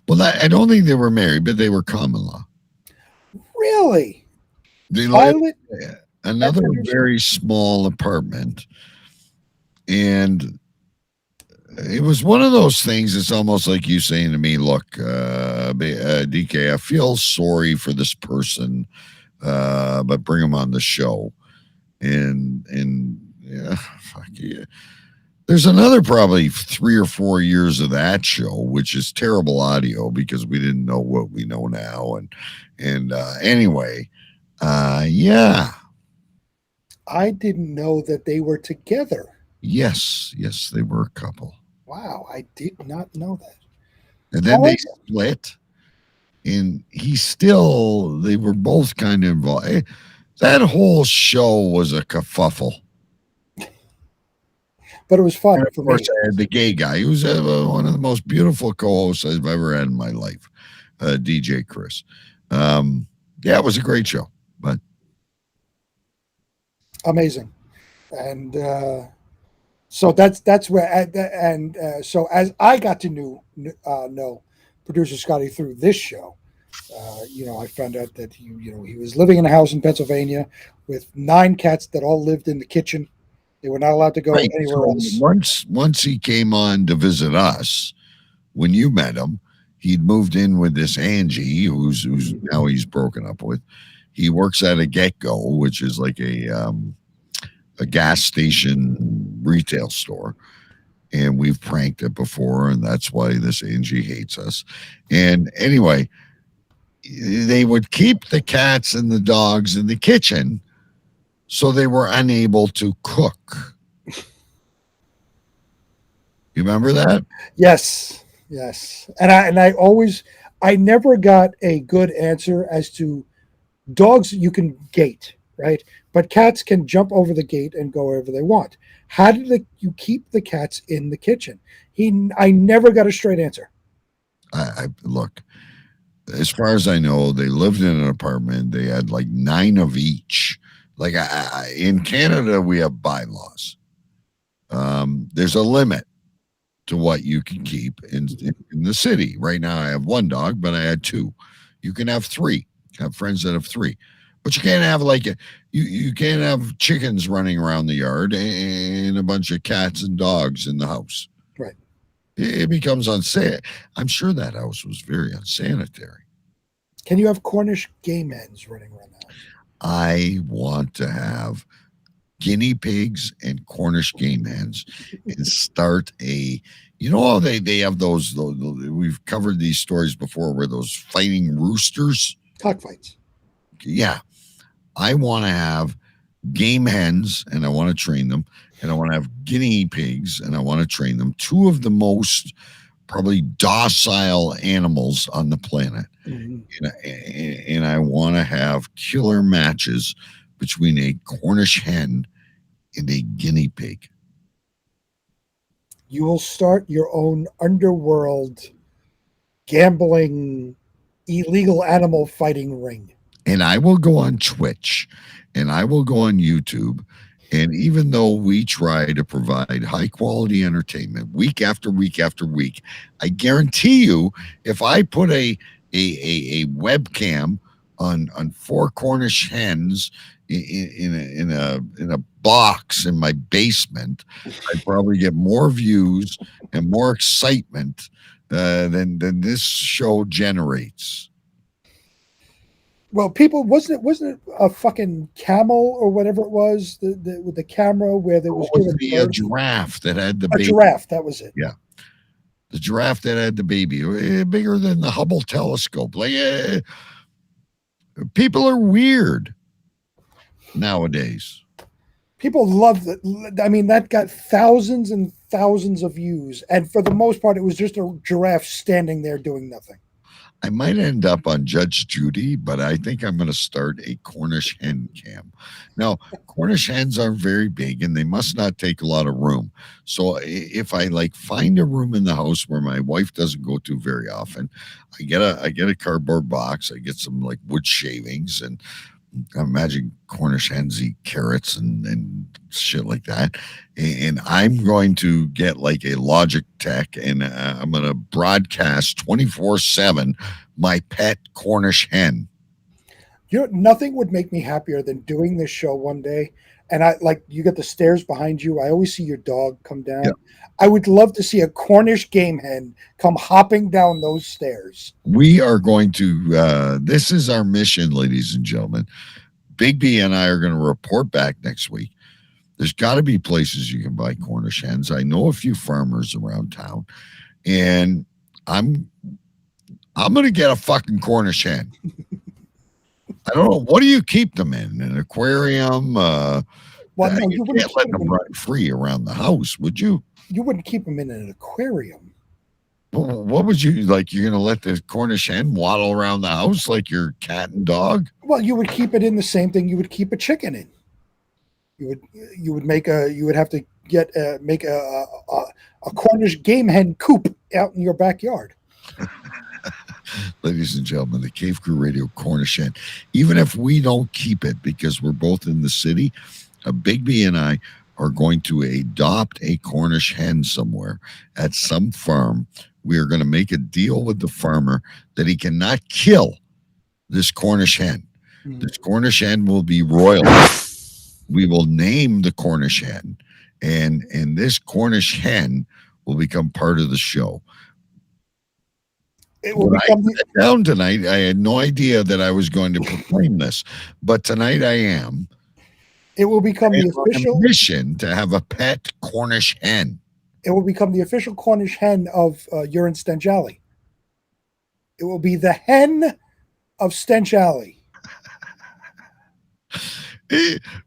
Well, I don't think they were married, but they were common law. Really? They lived in another very small apartment, and it was one of those things. It's almost like you saying to me, "Look, DK, I feel sorry for this person, but bring them on the show." And yeah, fuck yeah. There's another probably 3 or 4 years of that show, which is terrible audio because we didn't know what we know now. And anyway, yeah. I didn't know that they were together. Yes, they were a couple. Wow, I did not know that. And then they split, and they were both kind of involved. That whole show was a kerfuffle. But it was fun. And of course, I had the gay guy. He was one of the most beautiful co-hosts I've ever had in my life, DJ Chris. Yeah, it was a great show. But amazing. And so that's where, so as I got to know producer Scotty through this show, I found out that he was living in a house in Pennsylvania with 9 cats that all lived in the kitchen. They were not allowed to go anywhere else. Once he came on to visit us, when you met him, he'd moved in with this Angie, who's now he's broken up with. He works at a Get-Go, which is like a gas station retail store. And we've pranked it before, and that's why this Angie hates us. And anyway, they would keep the cats and the dogs in the kitchen, so they were unable to cook. You remember that? Yes. And I never got a good answer as to dogs you can gate, right? But cats can jump over the gate and go wherever they want. How did you keep the cats in the kitchen? I never got a straight answer. I look, as far as I know, they lived in an apartment. They had like 9 of each. Like in Canada, we have bylaws. There's a limit to what you can keep in the city. Right now, I have 1 dog, but I had 2. You can have 3. I have friends that have 3, but you can't have you can't have chickens running around the yard and a bunch of cats and dogs in the house. Right. It becomes unsafe. I'm sure that house was very unsanitary. Can you have Cornish game hens running around the house? I want to have guinea pigs and Cornish game hens and start they have those, we've covered these stories before, where those fighting roosters. Cockfights. Yeah. I want to have game hens, and I want to train them, and I want to have guinea pigs, and I want to train them. 2 of the most probably docile animals on the planet. And I want to have killer matches between a Cornish hen and a guinea pig. You will start your own underworld gambling, illegal animal fighting ring. And I will go on Twitch and I will go on YouTube. And even though we try to provide high quality entertainment week after week after week, I guarantee you, if I put a webcam on 4 Cornish hens in a box in my basement, I'd probably get more views and more excitement than this show generates. Well, people, wasn't it a fucking camel or whatever it was with the camera where there was the giraffe that had the baby? Giraffe, that was it. Yeah, the giraffe that had the baby, bigger than the Hubble telescope. Like, people are weird nowadays. People love that. I mean, that got thousands and thousands of views, and for the most part, it was just a giraffe standing there doing nothing. I might end up on Judge Judy, but I think I'm going to start a Cornish hen cam. Now, Cornish hens are very big and they must not take a lot of room. So if I find a room in the house where my wife doesn't go to very often, I get a cardboard box, I get some wood shavings, and I imagine Cornish hens eat carrots and shit like that. And I'm going to get a Logitech and I'm going to broadcast 24/7 my pet Cornish hen. Nothing would make me happier than doing this show one day. And you get the stairs behind you. I always see your dog come down. Yeah. I would love to see a Cornish game hen come hopping down those stairs. We are going to, this is our mission, ladies and gentlemen. Big B and I are going to report back next week. There's got to be places you can buy Cornish hens. I know a few farmers around town, and I'm going to get a fucking Cornish hen. I don't know. What do you keep them in? An aquarium? Well, no, you can't let them run free around the house, would you? You wouldn't keep them in an aquarium. Well, what would you like? You're going to let the Cornish hen waddle around the house like your cat and dog? Well, you would keep it in the same thing you would keep a chicken in. You would make have to make a Cornish game hen coop out in your backyard. Ladies and gentlemen, the Cave Crew Radio Cornish hen. Even if we don't keep it because we're both in the city, Big B and I are going to adopt a Cornish hen somewhere at some farm. We are going to make a deal with the farmer that he cannot kill this Cornish hen. Mm-hmm. This Cornish hen will be royal. We will name the Cornish hen, and this Cornish hen will become part of the show. It will become down tonight. I had no idea that I was going to proclaim this, but tonight I am. It will become the official mission to have a pet Cornish hen. It will become the official Cornish hen of Urine Stench Alley. It will be the hen of Stench Alley.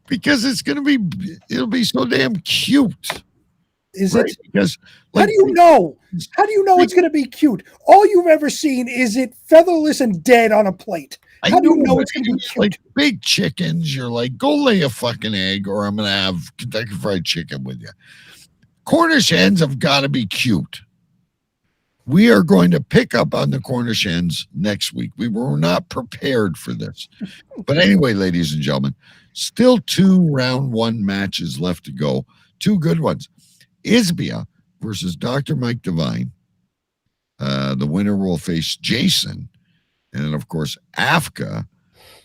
Because it'll be so damn cute. Is it? Because how do you know? How do you know it's going to be cute? All you've ever seen is it featherless and dead on a plate. How do you know it's going to be cute? Like big chickens, you're like, go lay a fucking egg, or I'm going to have Kentucky Fried Chicken with you. Cornish hens have got to be cute. We are going to pick up on the Cornish hens next week. We were not prepared for this. But anyway, ladies and gentlemen, still 2 round 1 matches left to go. 2 good ones. Isbia versus Dr. Mike Devine. The winner will face Jason. And then, of course, Afka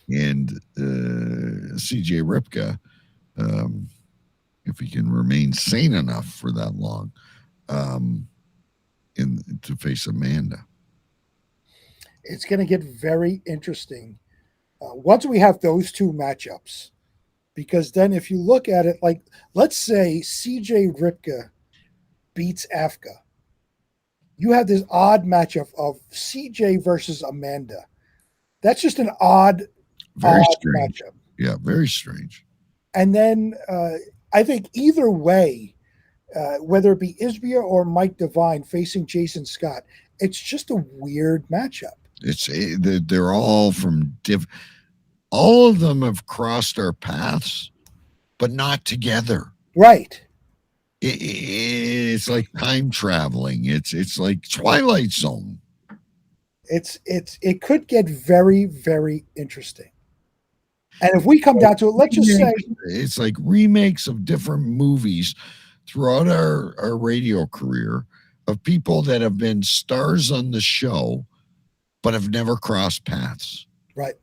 and CJ Ripka, if he can remain sane enough for that long, to face Amanda. It's going to get very interesting once we have those 2 matchups. Because then if you look at it, like, let's say CJ Ripka beats Afka. You have this odd matchup of CJ versus Amanda. That's just an odd strange matchup. Yeah, very strange. And then I think either way, whether it be Isbia or Mike Devine facing Jason Scott, it's just a weird matchup. They're all from all of them have crossed our paths, but not together. Right. It's like time traveling. It's like Twilight Zone. It could get very, very interesting. And if we come down to it, let's just say it's like remakes of different movies throughout our radio career of people that have been stars on the show but have never crossed paths. Right.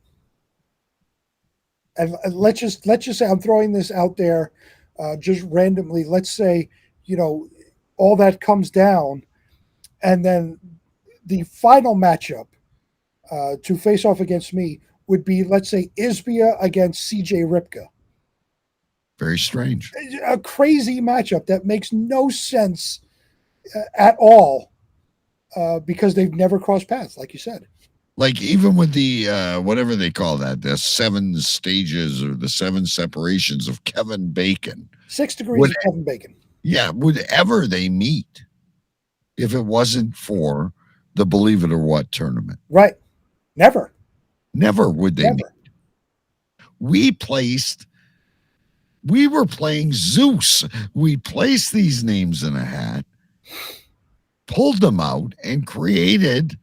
And let's just say I'm throwing this out there just randomly. Let's say, all that comes down, and then the final matchup to face off against me would be, let's say, Isbia against CJ Ripka. Very strange. A crazy matchup that makes no sense at all because they've never crossed paths, like you said. Like even with the whatever they call that, the 7 stages or the 7 separations of Kevin Bacon. 6 degrees of Kevin Bacon. Yeah, would ever they meet if it wasn't for the Believe It or What tournament? Right. Never. Never would they meet. We were playing Zeus. We placed these names in a hat, pulled them out, and created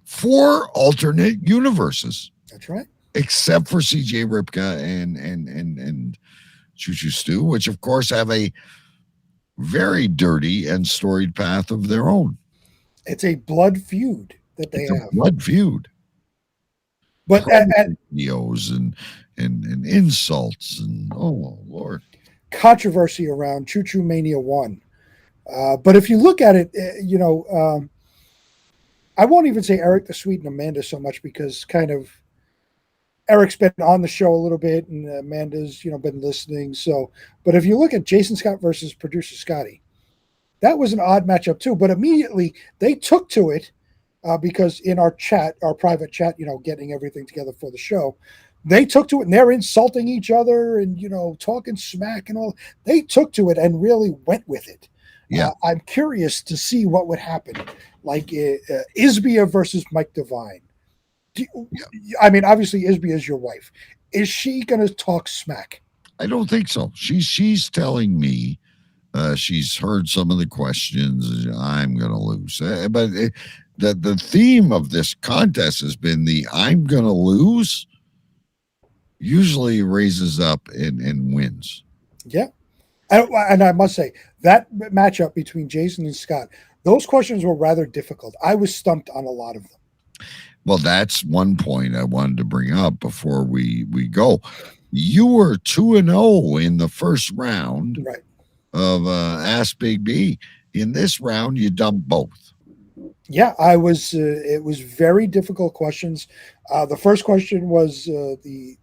4 alternate universes. That's right. Except for CJ Ripka and Choo Choo Stew, which of course have a very dirty and storied path of their own. It's a blood feud that they have. Blood feud. But videos and insults and oh Lord, controversy around Choo Choo Mania 1. But if you look at it, I won't even say Eric the Sweet and Amanda so much because kind of Eric's been on the show a little bit and Amanda's been listening. So, but if you look at Jason Scott versus producer Scotty, that was an odd matchup too. But immediately they took to it. Because in our chat, our private chat, getting everything together for the show, they took to it and they're insulting each other and, talking smack and all. They took to it and really went with it. Yeah. I'm curious to see what would happen. Like Isbia versus Mike Devine. I mean, obviously Isbia is your wife. Is she going to talk smack? I don't think so. She's telling me she's heard some of the questions. I'm going to lose. But the theme of this contest has been the I'm going to lose usually raises up and wins. Yeah. And I must say, that matchup between Jason and Scott, those questions were rather difficult. I was stumped on a lot of them. Well, that's one point I wanted to bring up before we go. You were 2-0 in the first round of Ask Big B. In this round, you dumped both. Yeah, I was. It was very difficult questions. The first question was the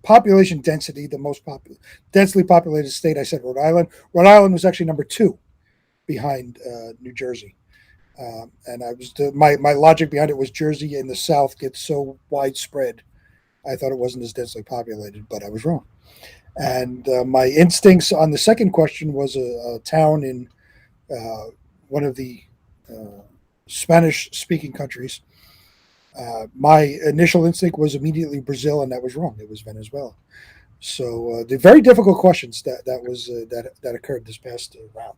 population density, the most densely populated state. I said Rhode Island. Rhode Island was actually number 2 behind New Jersey. And I was my logic behind it was Jersey in the South gets so widespread. I thought it wasn't as densely populated, but I was wrong. And my instincts on the second question was a town in one of the Spanish-speaking countries. My initial instinct was immediately Brazil, and that was wrong. It was Venezuela. So the very difficult questions that occurred this past round.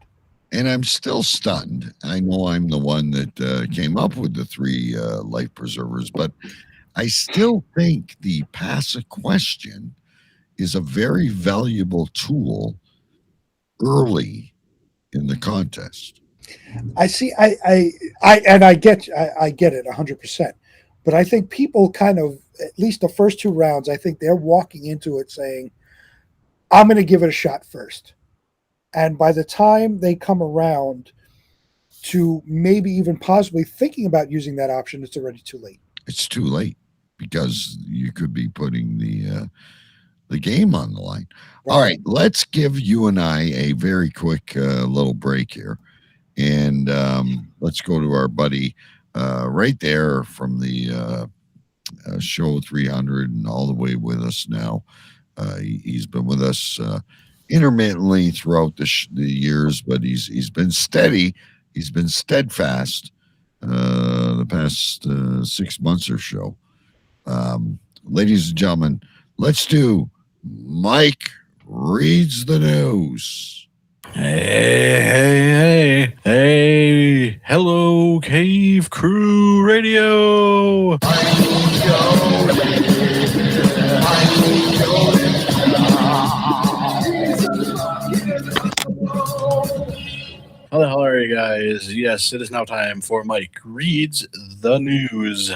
And I'm still stunned. I know I'm the one that came up with the 3 life preservers, but I still think the Pass a Question is a very valuable tool early in the contest. I see. I get it 100%. But I think people kind of, at least the first 2 rounds, I think they're walking into it saying, I'm going to give it a shot first. And by the time they come around to maybe even possibly thinking about using that option, it's already too late. It's too late because you could be putting the game on the line. Right. All right, let's give you and I a very quick little break here. And let's go to our buddy right there from the show 300 and all the way with us now. He's been with us intermittently throughout the years, but he's been steady. He's been steadfast the past 6 months or so. Ladies and gentlemen, let's do Mike Reads the News. Hey. Hello, Cave Crew Radio. How the hell are you guys? Yes, it is now time for Mike Reads the News.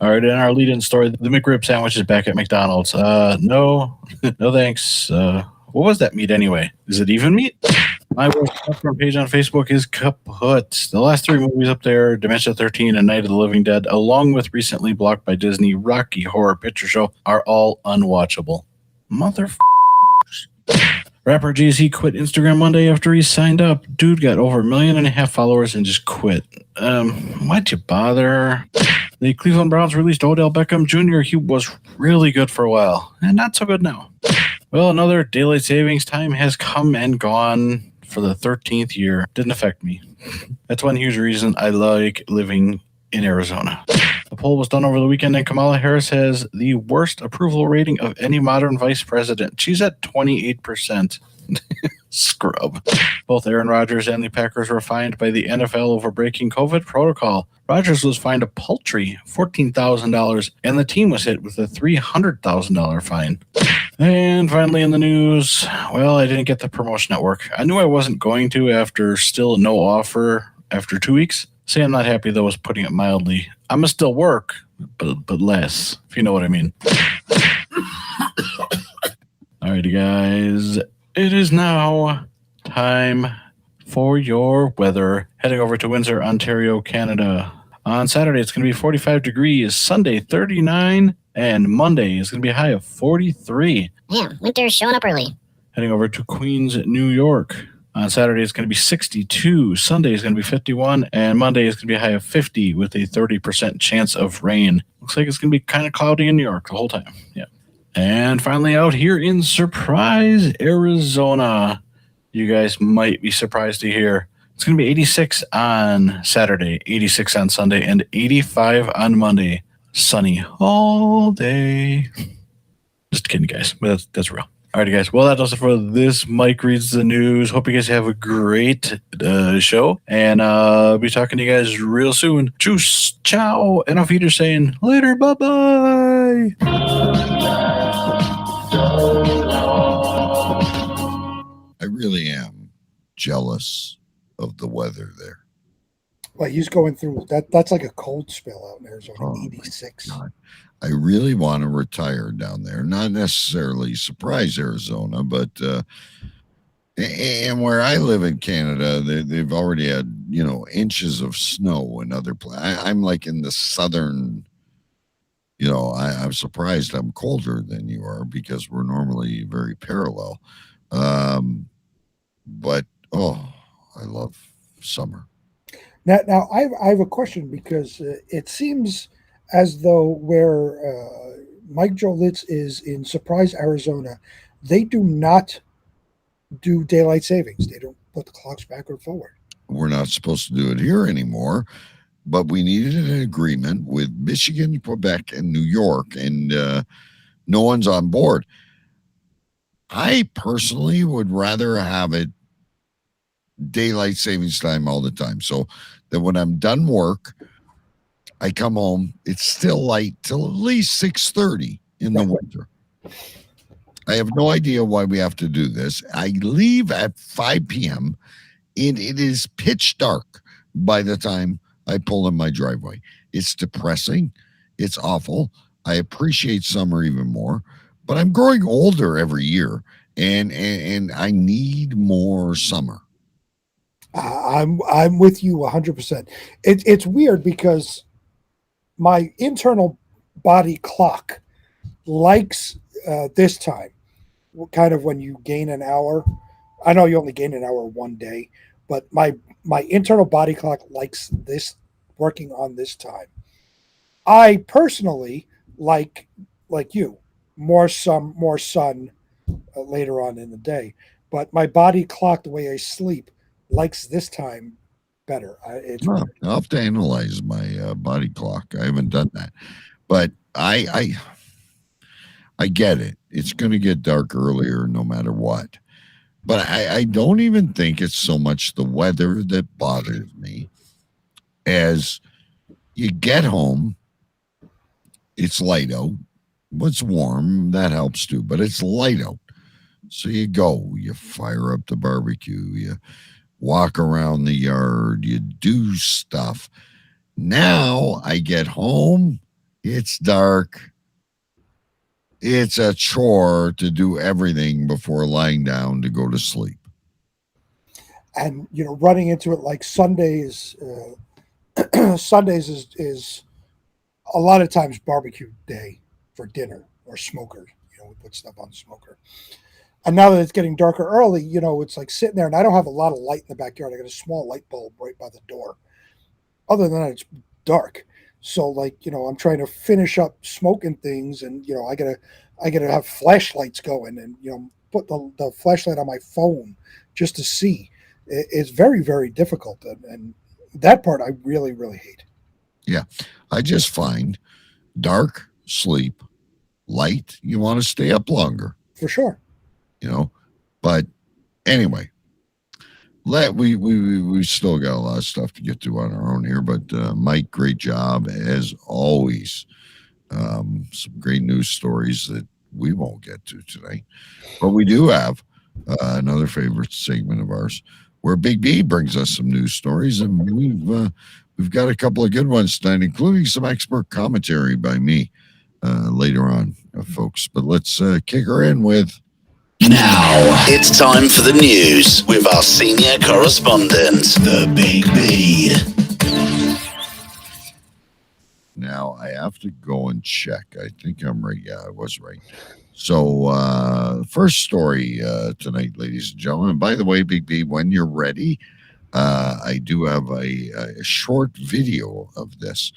All right, in our lead-in story, the McRib sandwich is back at McDonald's. No thanks. What was that meat anyway? Is it even meat? My worst popcorn page on Facebook is kaput. The last 3 movies up there, Dementia 13 and Night of the Living Dead, along with recently blocked by Disney Rocky Horror Picture Show, are all unwatchable. Motherfuckers. Rapper Jay-Z quit Instagram Monday after he signed up. Dude got over 1.5 million followers and just quit. Why'd you bother? The Cleveland Browns released Odell Beckham Jr. He was really good for a while, and not so good now. Well, another daylight savings time has come and gone for the 13th year. Didn't affect me. That's one huge reason I like living in Arizona. The poll was done over the weekend, and Kamala Harris has the worst approval rating of any modern vice president. She's at 28%. Scrub. Both Aaron Rodgers and the Packers were fined by the NFL over breaking COVID protocol. Rodgers was fined a paltry $14,000, and the team was hit with a $300,000 fine. And finally in the news, well, I didn't get the promotion at work. I knew I wasn't going to after still no offer after 2 weeks. Say I'm not happy, though, is putting it mildly. I'm going to still work, but less, if you know what I mean. Alrighty, guys. It is now time for your weather. Heading over to Windsor, Ontario, Canada. On Saturday, it's going to be 45 degrees. Sunday, 39. And Monday is going to be a high of 43. Yeah, winter's showing up early. Heading over to Queens, New York. On Saturday, it's going to be 62. Sunday is going to be 51. And Monday is going to be a high of 50 with a 30% chance of rain. Looks like it's going to be kind of cloudy in New York the whole time. Yeah. And finally out here in Surprise, Arizona. You guys might be surprised to hear. It's going to be 86 on Saturday, 86 on Sunday, and 85 on Monday. Sunny all day. Just kidding, guys. But that's real. All right, guys. Well, that does it for this Mike Reads the News. Hope you guys have a great show. And I'll be talking to you guys real soon. Juice, ciao. And auf Wiedersehen. Later. Bye-bye. I really am jealous of the weather there. Well, he's going through that. That's like a cold spell out in Arizona, 86. I really want to retire down there. Not necessarily Surprise, Arizona, but and where I live in Canada, they've already had, inches of snow in other places. I'm like in the southern, I'm surprised I'm colder than you are because we're normally very parallel. But, I love summer. Now I have a question because it seems as though where Mike Jolitz is in Surprise, Arizona, they do not do daylight savings. They don't put the clocks backward or forward. We're not supposed to do it here anymore, but we needed an agreement with Michigan, Quebec, and New York, and no one's on board. I personally would rather have it daylight savings time all the time, so that when I'm done work, I come home, it's still light till at least 6:30 in the winter. I have no idea why we have to do this. I leave at 5 p.m. and it is pitch dark by the time I pull in my driveway. It's depressing. It's awful. I appreciate summer even more, but I'm growing older every year, and I need more summer. I'm with you 100%. It's weird because my internal body clock likes this time, kind of when you gain an hour. I know you only gain an hour one day, but my internal body clock likes this, working on this time. I personally like you. more sun later on in the day. But my body clock, the way I sleep, likes this time better. I'll have to analyze my body clock. I haven't done that, but I get it. It's going to get dark earlier no matter what. But I don't even think it's so much the weather that bothers me as you get home, it's light out. It's warm, that helps too, but it's light out. So you go, you fire up the barbecue, you walk around the yard, you do stuff. Now I get home, it's dark. It's a chore to do everything before lying down to go to sleep. And, running into it like Sundays, Sundays is a lot of times barbecue day for dinner or smoker. We put stuff on the smoker. And now that it's getting darker early, it's like sitting there, and I don't have a lot of light in the backyard. I got a small light bulb right by the door. Other than that, it's dark. So, I'm trying to finish up smoking things, and I gotta have flashlights going, and put the flashlight on my phone just to see. It's very, very difficult, and that part I really, really hate. Yeah, I just find dark, sleep, light. You want to stay up longer, for sure. But anyway, we still got a lot of stuff to get to on our own here. But Mike, great job as always. Some great news stories that we won't get to tonight, but we do have another favorite segment of ours where Big B brings us some news stories, and we've got a couple of good ones tonight, including some expert commentary by me later on, folks. But let's kick her in with. Now it's time for the news with our senior correspondent, the Big B. Now I have to go and check. I think I'm right. Yeah, I was right. So first story tonight, ladies and gentlemen. By the way, Big B, when you're ready, I do have a short video of this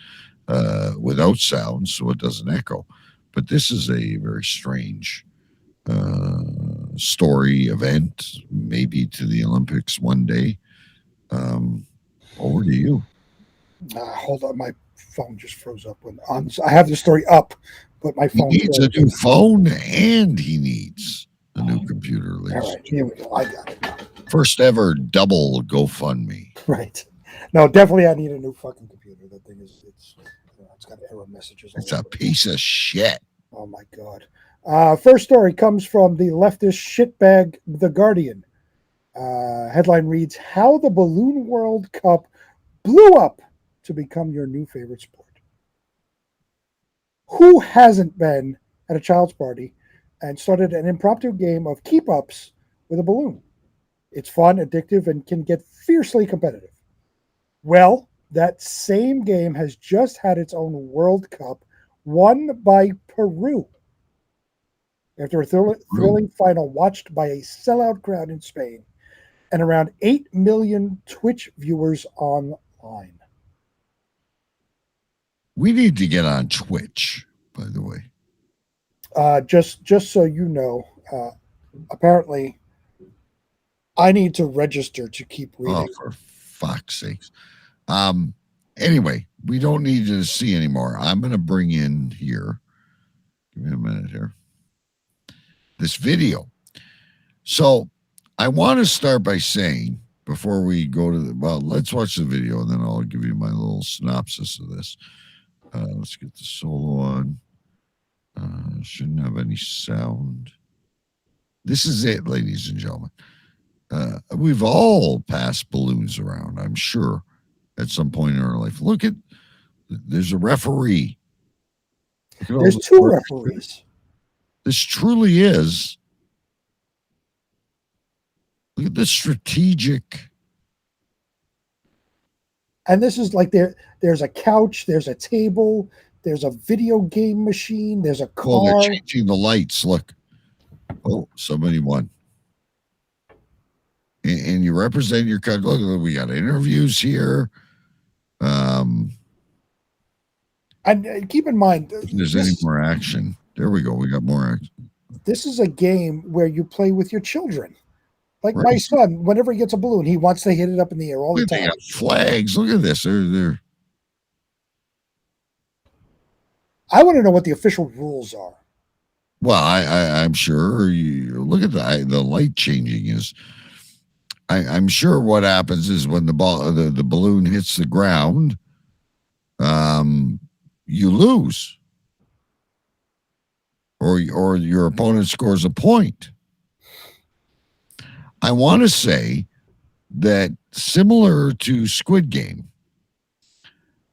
without sound, so it doesn't echo. But this is a very strange story event, maybe to the Olympics one day. Over to you. Hold on, my phone just froze up. I have the story up, but my phone. He needs a new phone, and he needs a new computer. Ladies. All right, here we go. I got it. First ever double GoFundMe. Right. No, definitely, I need a new fucking computer. That thing it's got error messages. It's a piece of shit. Oh my god. First story comes from the leftist shitbag, The Guardian. Headline reads, How the Balloon World Cup Blew Up to Become Your New Favorite Sport. Who hasn't been at a child's party and started an impromptu game of keep-ups with a balloon? It's fun, addictive, and can get fiercely competitive. Well, that same game has just had its own World Cup, won by Peru. After a thrilling final watched by a sellout crowd in Spain and around 8 million Twitch viewers online. We need to get on Twitch, by the way. Just so you know, apparently I need to register to keep reading. Oh, for fuck's sakes. Anyway, we don't need to see anymore. I'm going to bring in here. Give me a minute here. This video. So I want to start by saying, before we go to let's watch the video and then I'll give you my little synopsis of this. Let's get the solo on. Shouldn't have any sound. This is it, ladies and gentlemen. We've all passed balloons around, I'm sure, at some point in our life. There's a referee. There's two referees. This truly is. Look at the strategic. And this is like there's a couch, there's a table, there's a video game machine, there's a car. Oh, they're changing the lights. Look. Oh, somebody won. And you represent your country. Look, we got interviews here. And keep in mind, if there's any more action. There we go. We got more action. This is a game where you play with your children. Like my Right. son, whenever he gets a balloon, he wants to hit it up in the air all the Look, they time. got flags. Look at this. They're I want to know what the official rules are. well. I'm sure. You look at the light changing is. I'm sure what happens is when the balloon hits the ground, you lose, or your opponent scores a point. I want to say that similar to Squid Game,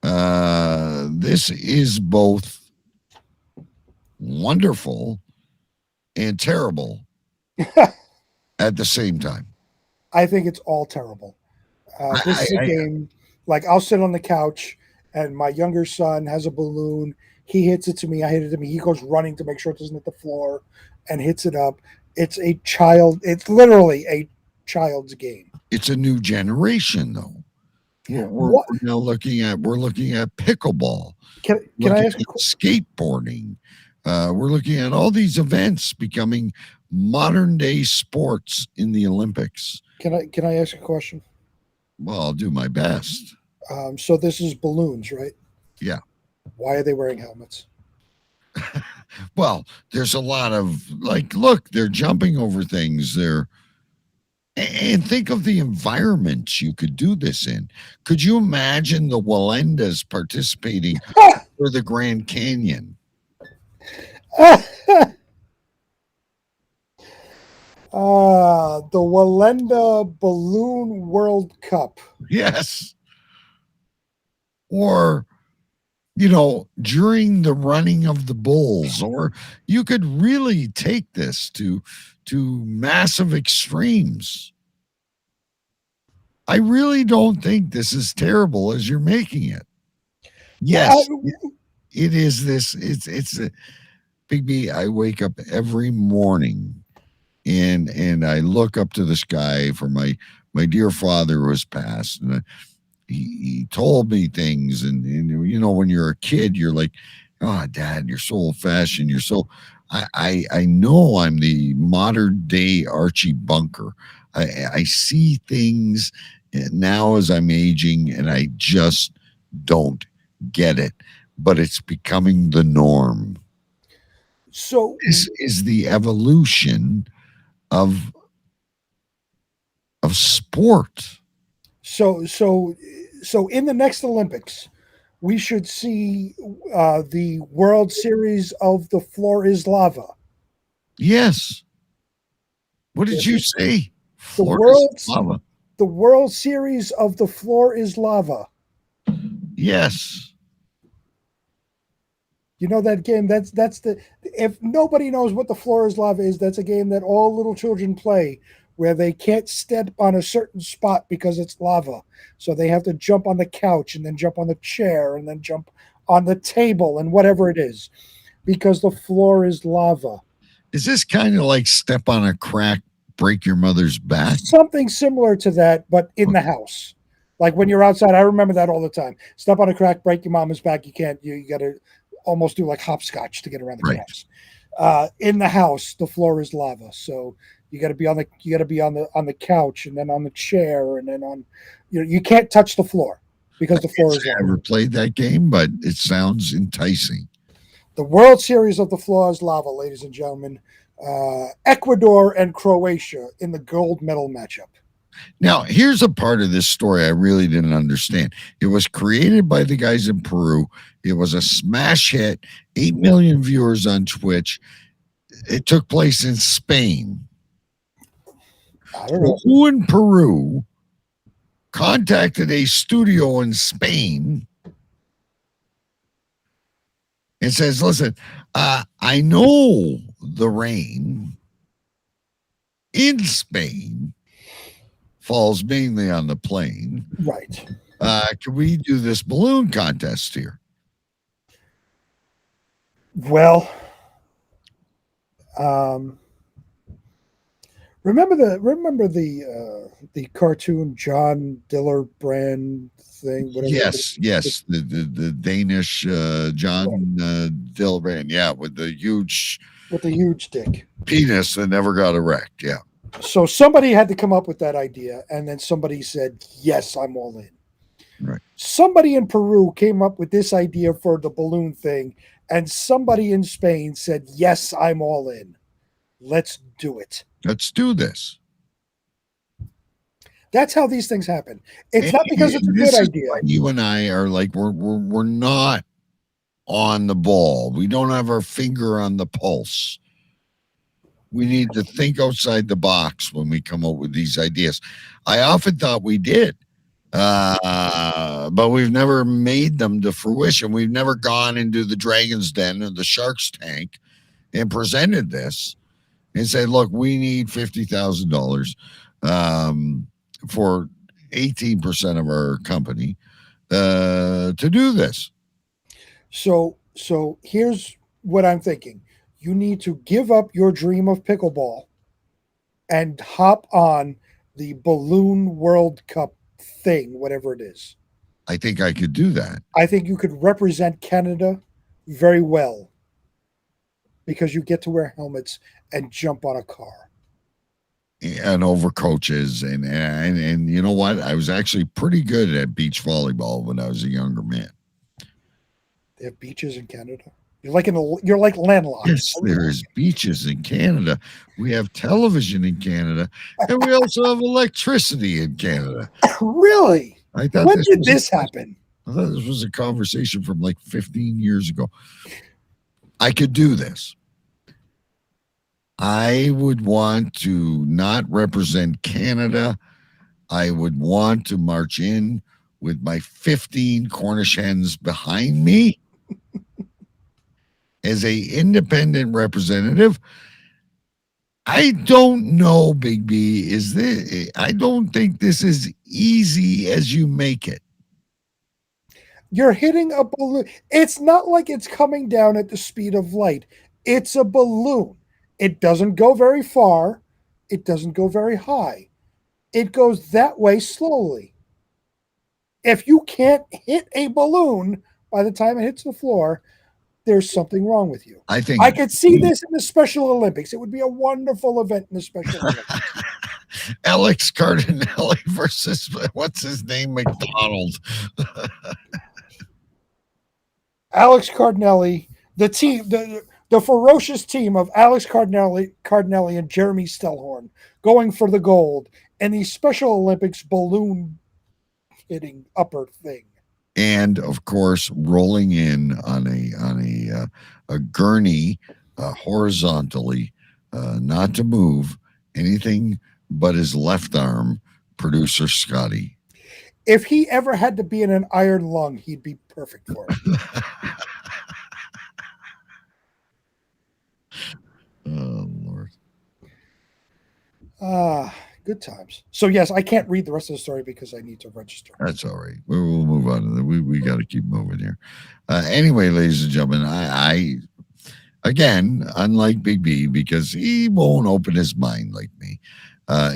this is both wonderful and terrible at the same time. I think it's all terrible. This is a game, like I'll sit on the couch and my younger son has a balloon. He hits it to me. I hit it to me. He goes running to make sure it doesn't hit the floor and hits it up. It's literally a child's game. It's a new generation, though. We're now looking at pickleball. Can I ask skateboarding? We're looking at all these events becoming modern day sports in the Olympics. Can I ask a question? Well, I'll do my best. So this is balloons, right? Yeah. Why are they wearing helmets? Well, there's a lot of look, they're jumping over things. And think of the environments you could do this in. Could you imagine the Wallendas participating for the Grand Canyon? The Wallenda Balloon World Cup. Yes. Or, during the running of the bulls, or you could really take this to massive extremes. I really don't think this is terrible as you're making it. Yes, it is this. It's a Big B. I wake up every morning and I look up to the sky for my dear father who has passed, and he told me things, and when you're a kid, you're like, oh, Dad, you're so old fashioned. You're so. I know I'm the modern day Archie Bunker. I see things now as I'm aging, and I just don't get it. But it's becoming the norm. So this is the evolution of sport. So in the next Olympics, we should see the World Series of the Floor is Lava. Yes. What did you say? The World Series of the Floor is Lava. Yes. You know that game? That's if nobody knows what the Floor is Lava is, that's a game that all little children play, where they can't step on a certain spot because it's lava. So they have to jump on the couch and then jump on the chair and then jump on the table and whatever it is, because the floor is lava. Is this kind of like step on a crack, break your mother's back? Something similar to that, but in the house. Like when you're outside, I remember that all the time. Step on a crack, break your mama's back. You can't, you got to almost do like hopscotch to get around the house. In the house, the floor is lava. So you got to be on the couch and then on the chair and then on, you can't touch the floor because the floor is lava. I never played that game, but it sounds enticing. The World Series of the Floor is Lava, ladies and gentlemen. Ecuador and Croatia in the gold medal matchup. Now, here's a part of this story I really didn't understand. It was created by the guys in Peru. It was a smash hit, 8 million viewers on Twitch. It took place in Spain. I don't know. Who in Peru contacted a studio in Spain and says, listen, I know the rain in Spain falls mainly on the plain. Right. Can we do this balloon contest here? Well, remember the the cartoon John Diller brand thing. Whatever. Yes. The Danish John Dilbrand, with the huge dick penis that never got erect. Yeah. So somebody had to come up with that idea, and then somebody said, "Yes, I'm all in." Right. Somebody in Peru came up with this idea for the balloon thing, and somebody in Spain said, "Yes, I'm all in. Let's do it. Let's do this." That's how these things happen. It's not because it's a good idea. You and I are like we're not on the ball. We don't have our finger on the pulse. We need to think outside the box when we come up with these ideas. I often thought we did, but we've never made them to fruition. We've never gone into the Dragon's Den or the Shark's Tank and presented this and said, "Look, we need $50,000 for 18% of our company to do this." So here's what I'm thinking. You need to give up your dream of pickleball and hop on the Balloon World Cup thing, whatever it is. I think I could do that. I think you could represent Canada very well because you get to wear helmets and jump on a car. And over coaches. And you know what? I was actually pretty good at beach volleyball when I was a younger man. They have beaches in Canada? You're like landlocked. Yes, there's beaches in Canada. We have television in Canada, and we also have electricity in Canada. Really? I thought when did this happen? I thought this was a conversation from like 15 years ago. I could do this. I would want to not represent Canada. I would want to march in with my 15 Cornish hens behind me. As a independent representative. I don't know, Big B. I don't think this is easy as you make it. You're hitting a balloon. It's not like it's coming down at the speed of light. It's a balloon. It doesn't go very far. It doesn't go very high. It goes that way slowly. If you can't hit a balloon by the time it hits the floor, there's something wrong with you. I think I could see this in the Special Olympics. It would be a wonderful event in the Special Olympics. Alex Cardinelli versus what's his name, McDonald. Alex Cardinelli, the team, the ferocious team of Alex Cardinelli and Jeremy Stellhorn going for the gold and the Special Olympics balloon hitting upper thing. And of course, rolling in on a gurney horizontally, not to move anything but his left arm, producer Scotty. If he ever had to be in an iron lung, he'd be perfect for it. Oh, Lord. Good times. So, yes, I can't read the rest of the story because I need to register. That's all right. We'll move on to that. We got to keep moving here. Anyway, ladies and gentlemen, I again, unlike Big B, because he won't open his mind like me,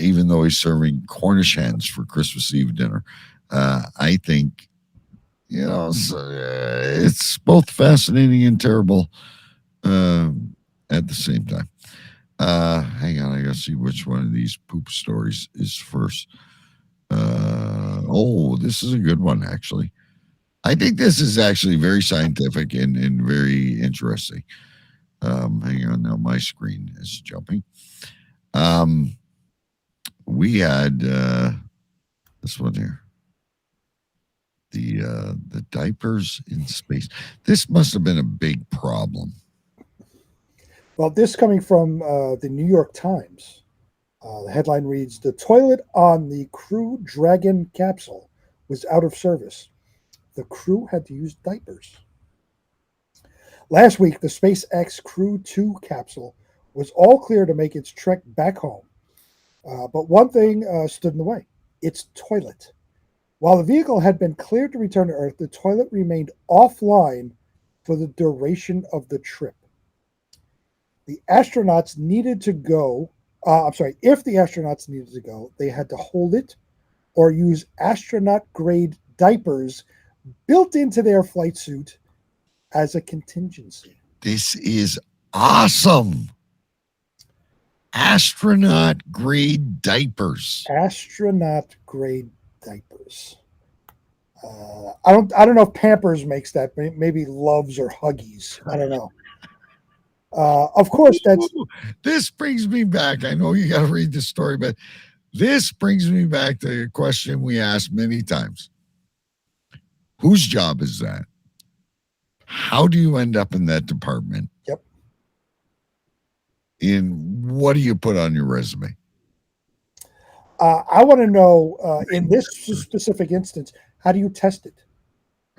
even though he's serving Cornish hens for Christmas Eve dinner. I think, it's both fascinating and terrible at the same time. Hang on, I gotta see which one of these poop stories is first. This is a good one, actually. I think this is actually very scientific and very interesting. Hang on, now my screen is jumping. We had this one here. The diapers in space. This must have been a big problem. Well, this coming from the New York Times. The headline reads, "The toilet on the Crew Dragon capsule was out of service. The crew had to use diapers." Last week, the SpaceX Crew 2 capsule was all clear to make its trek back home. But one thing stood in the way, its toilet. While the vehicle had been cleared to return to Earth, the toilet remained offline for the duration of the trip. The astronauts needed to go if the astronauts needed to go, they had to hold it or use astronaut-grade diapers built into their flight suit as a contingency. This is awesome. Astronaut-grade diapers. Astronaut-grade diapers. I don't know if Pampers makes that. Maybe Loves or Huggies. I don't know. Of course, This brings me back. I know you got to read the story, but this brings me back to a question we asked many times. Whose job is that? How do you end up in that department? Yep. And what do you put on your resume? I want to know, in this specific instance, how do you test it?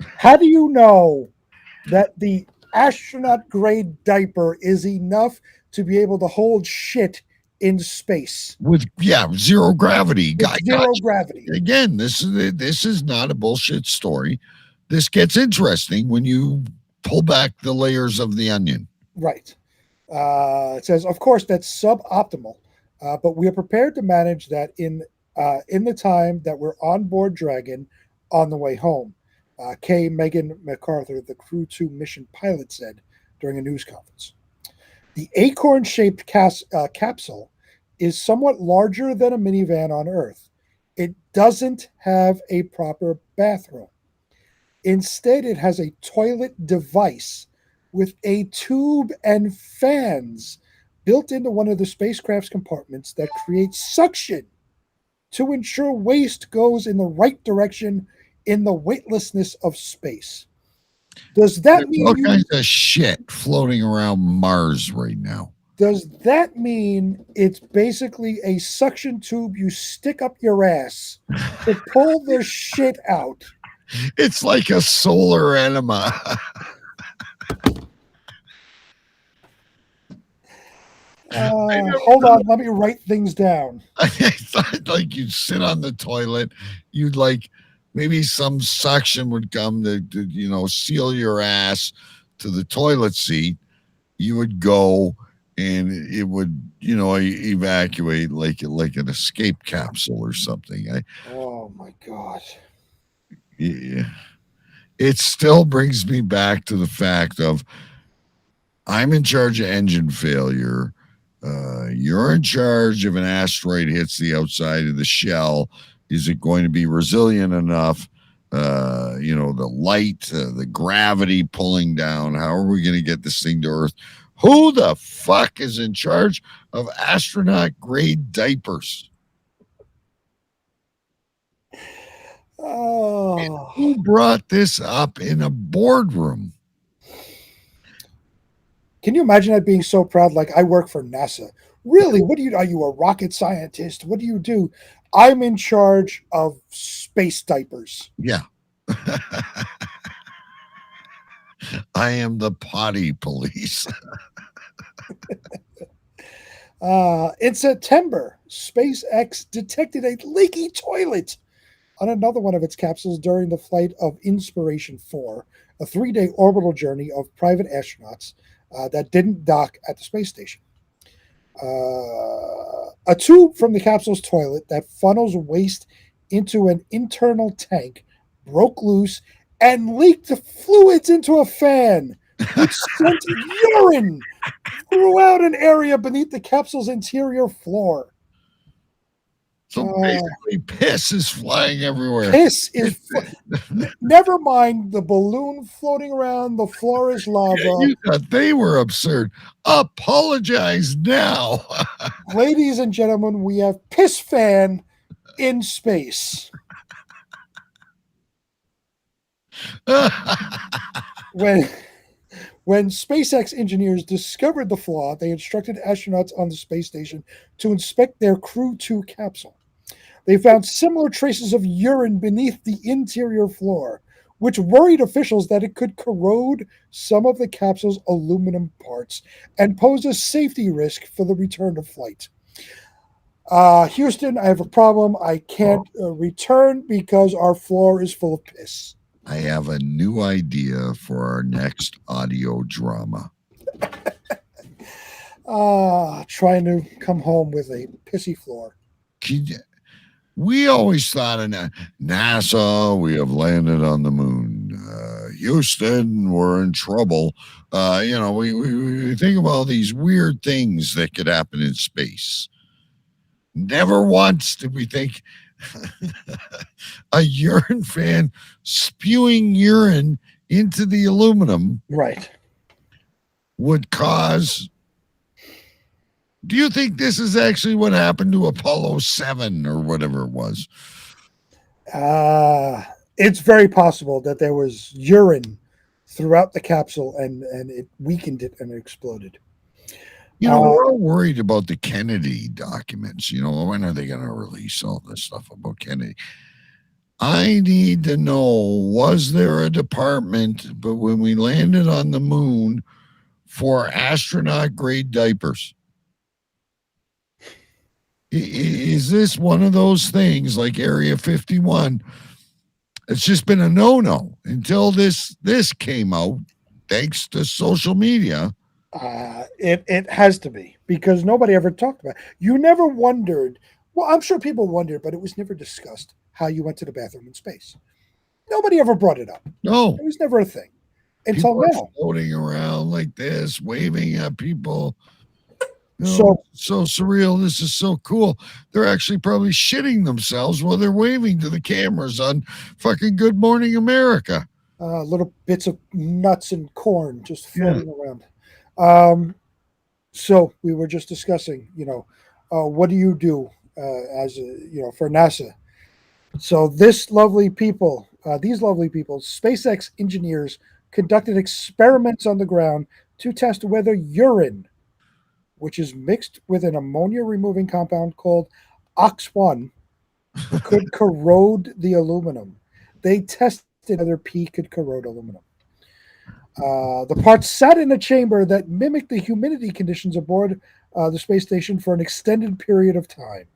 How do you know that the astronaut grade diaper is enough to be able to hold shit in space with zero gravity? Gravity. Again, this is not a bullshit story. This gets interesting when you pull back the layers of the onion. Right. It says, of course, that's suboptimal, but we are prepared to manage that in the time that we're on board Dragon on the way home. K. Megan MacArthur, the Crew 2 mission pilot, said during a news conference. The acorn-shaped capsule is somewhat larger than a minivan on Earth. It doesn't have a proper bathroom. Instead, it has a toilet device with a tube and fans built into one of the spacecraft's compartments that creates suction to ensure waste goes in the right direction in the weightlessness of space. Does that mean all kinds of shit floating around Mars right now? Does that mean it's basically a suction tube you stick up your ass to pull the shit out? It's like a solar enema. Hold on, let me write things down. I thought like you'd sit on the toilet, you'd like maybe some suction would come to seal your ass to the toilet seat. You would go and it would evacuate like an escape capsule or something. Oh my God. Yeah. It still brings me back to the fact of I'm in charge of engine failure. You're in charge if an asteroid hits the outside of the shell. Is it going to be resilient enough? The light, the gravity pulling down. How are we going to get this thing to Earth? Who the fuck is in charge of astronaut grade diapers? Oh. And who brought this up in a boardroom? Can you imagine that being so proud? Like, I work for NASA. Really? Are you a rocket scientist? What do you do? I'm in charge of space diapers. Yeah. I am the potty police. In September, SpaceX detected a leaky toilet on another one of its capsules during the flight of Inspiration 4, a 3-day orbital journey of private astronauts that didn't dock at the space station. A tube from the capsule's toilet that funnels waste into an internal tank broke loose and leaked the fluids into a fan, which sent urine throughout an area beneath the capsule's interior floor. So basically, piss is flying everywhere. Piss is never mind the balloon floating around. The floor is lava. You thought they were absurd. Apologize now. Ladies and gentlemen, we have piss fan in space. When SpaceX engineers discovered the flaw, they instructed astronauts on the space station to inspect their Crew 2 capsule. They found similar traces of urine beneath the interior floor, which worried officials that it could corrode some of the capsule's aluminum parts and pose a safety risk for the return to flight. Houston, I have a problem. I can't return because our floor is full of piss. I have a new idea for our next audio drama. Trying to come home with a pissy floor. We always thought in NASA, we have landed on the moon. Houston, we're in trouble. We think about all these weird things that could happen in space. Never once did we think a urine fan spewing urine into the aluminum would cause. Do you think this is actually what happened to Apollo 7 or whatever it was? It's very possible that there was urine throughout the capsule and it weakened it and it exploded. We're all worried about the Kennedy documents. When are they going to release all this stuff about Kennedy? I need to know, was there a department, but when we landed on the moon, for astronaut grade diapers? Is this one of those things like Area 51? It's just been a no-no until this came out, thanks to social media. It has to be, because nobody ever talked about it. You never wondered. Well, I'm sure people wondered, but it was never discussed how you went to the bathroom in space. Nobody ever brought it up. No, it was never a thing until people now. are floating around like this, waving at people. So surreal. This is so cool. They're actually probably shitting themselves while they're waving to the cameras on fucking Good Morning America. Little bits of nuts and corn just floating around. So we were just discussing, what do you do for NASA? So these lovely people, SpaceX engineers conducted experiments on the ground to test whether urine, which is mixed with an ammonia-removing compound called OX1, could corrode the aluminum. They tested whether pee could corrode aluminum. The parts sat in a chamber that mimicked the humidity conditions aboard the space station for an extended period of time.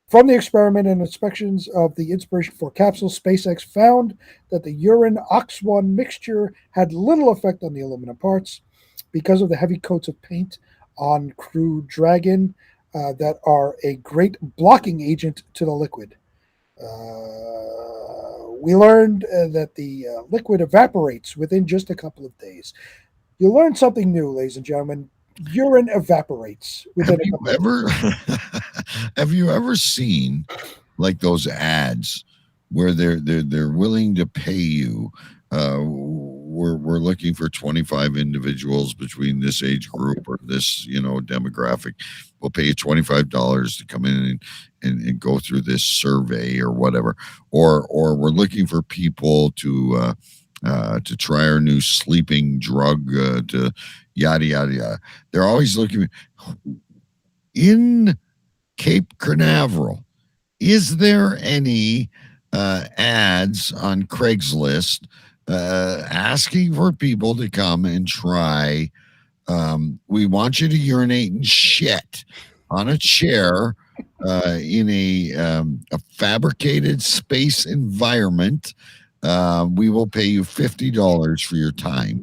From the experiment and inspections of the Inspiration 4 capsule, SpaceX found that the urine OX1 mixture had little effect on the aluminum parts because of the heavy coats of paint on Crew Dragon that are a great blocking agent to the liquid. We learned that the liquid evaporates within just a couple of days. You learned something new, ladies and gentlemen. Urine evaporates within a couple of days. Have you ever seen like those ads where they're willing to pay you? We're looking for 25 individuals between this age group or this demographic. We'll pay you $25 to come in and go through this survey or whatever. Or we're looking for people to try our new sleeping drug, to yada yada yada. They're always looking in Cape Canaveral. Is there any ads on Craigslist asking for people to come and try? We want you to urinate and shit on a chair in a fabricated space environment. We will pay you $50 for your time.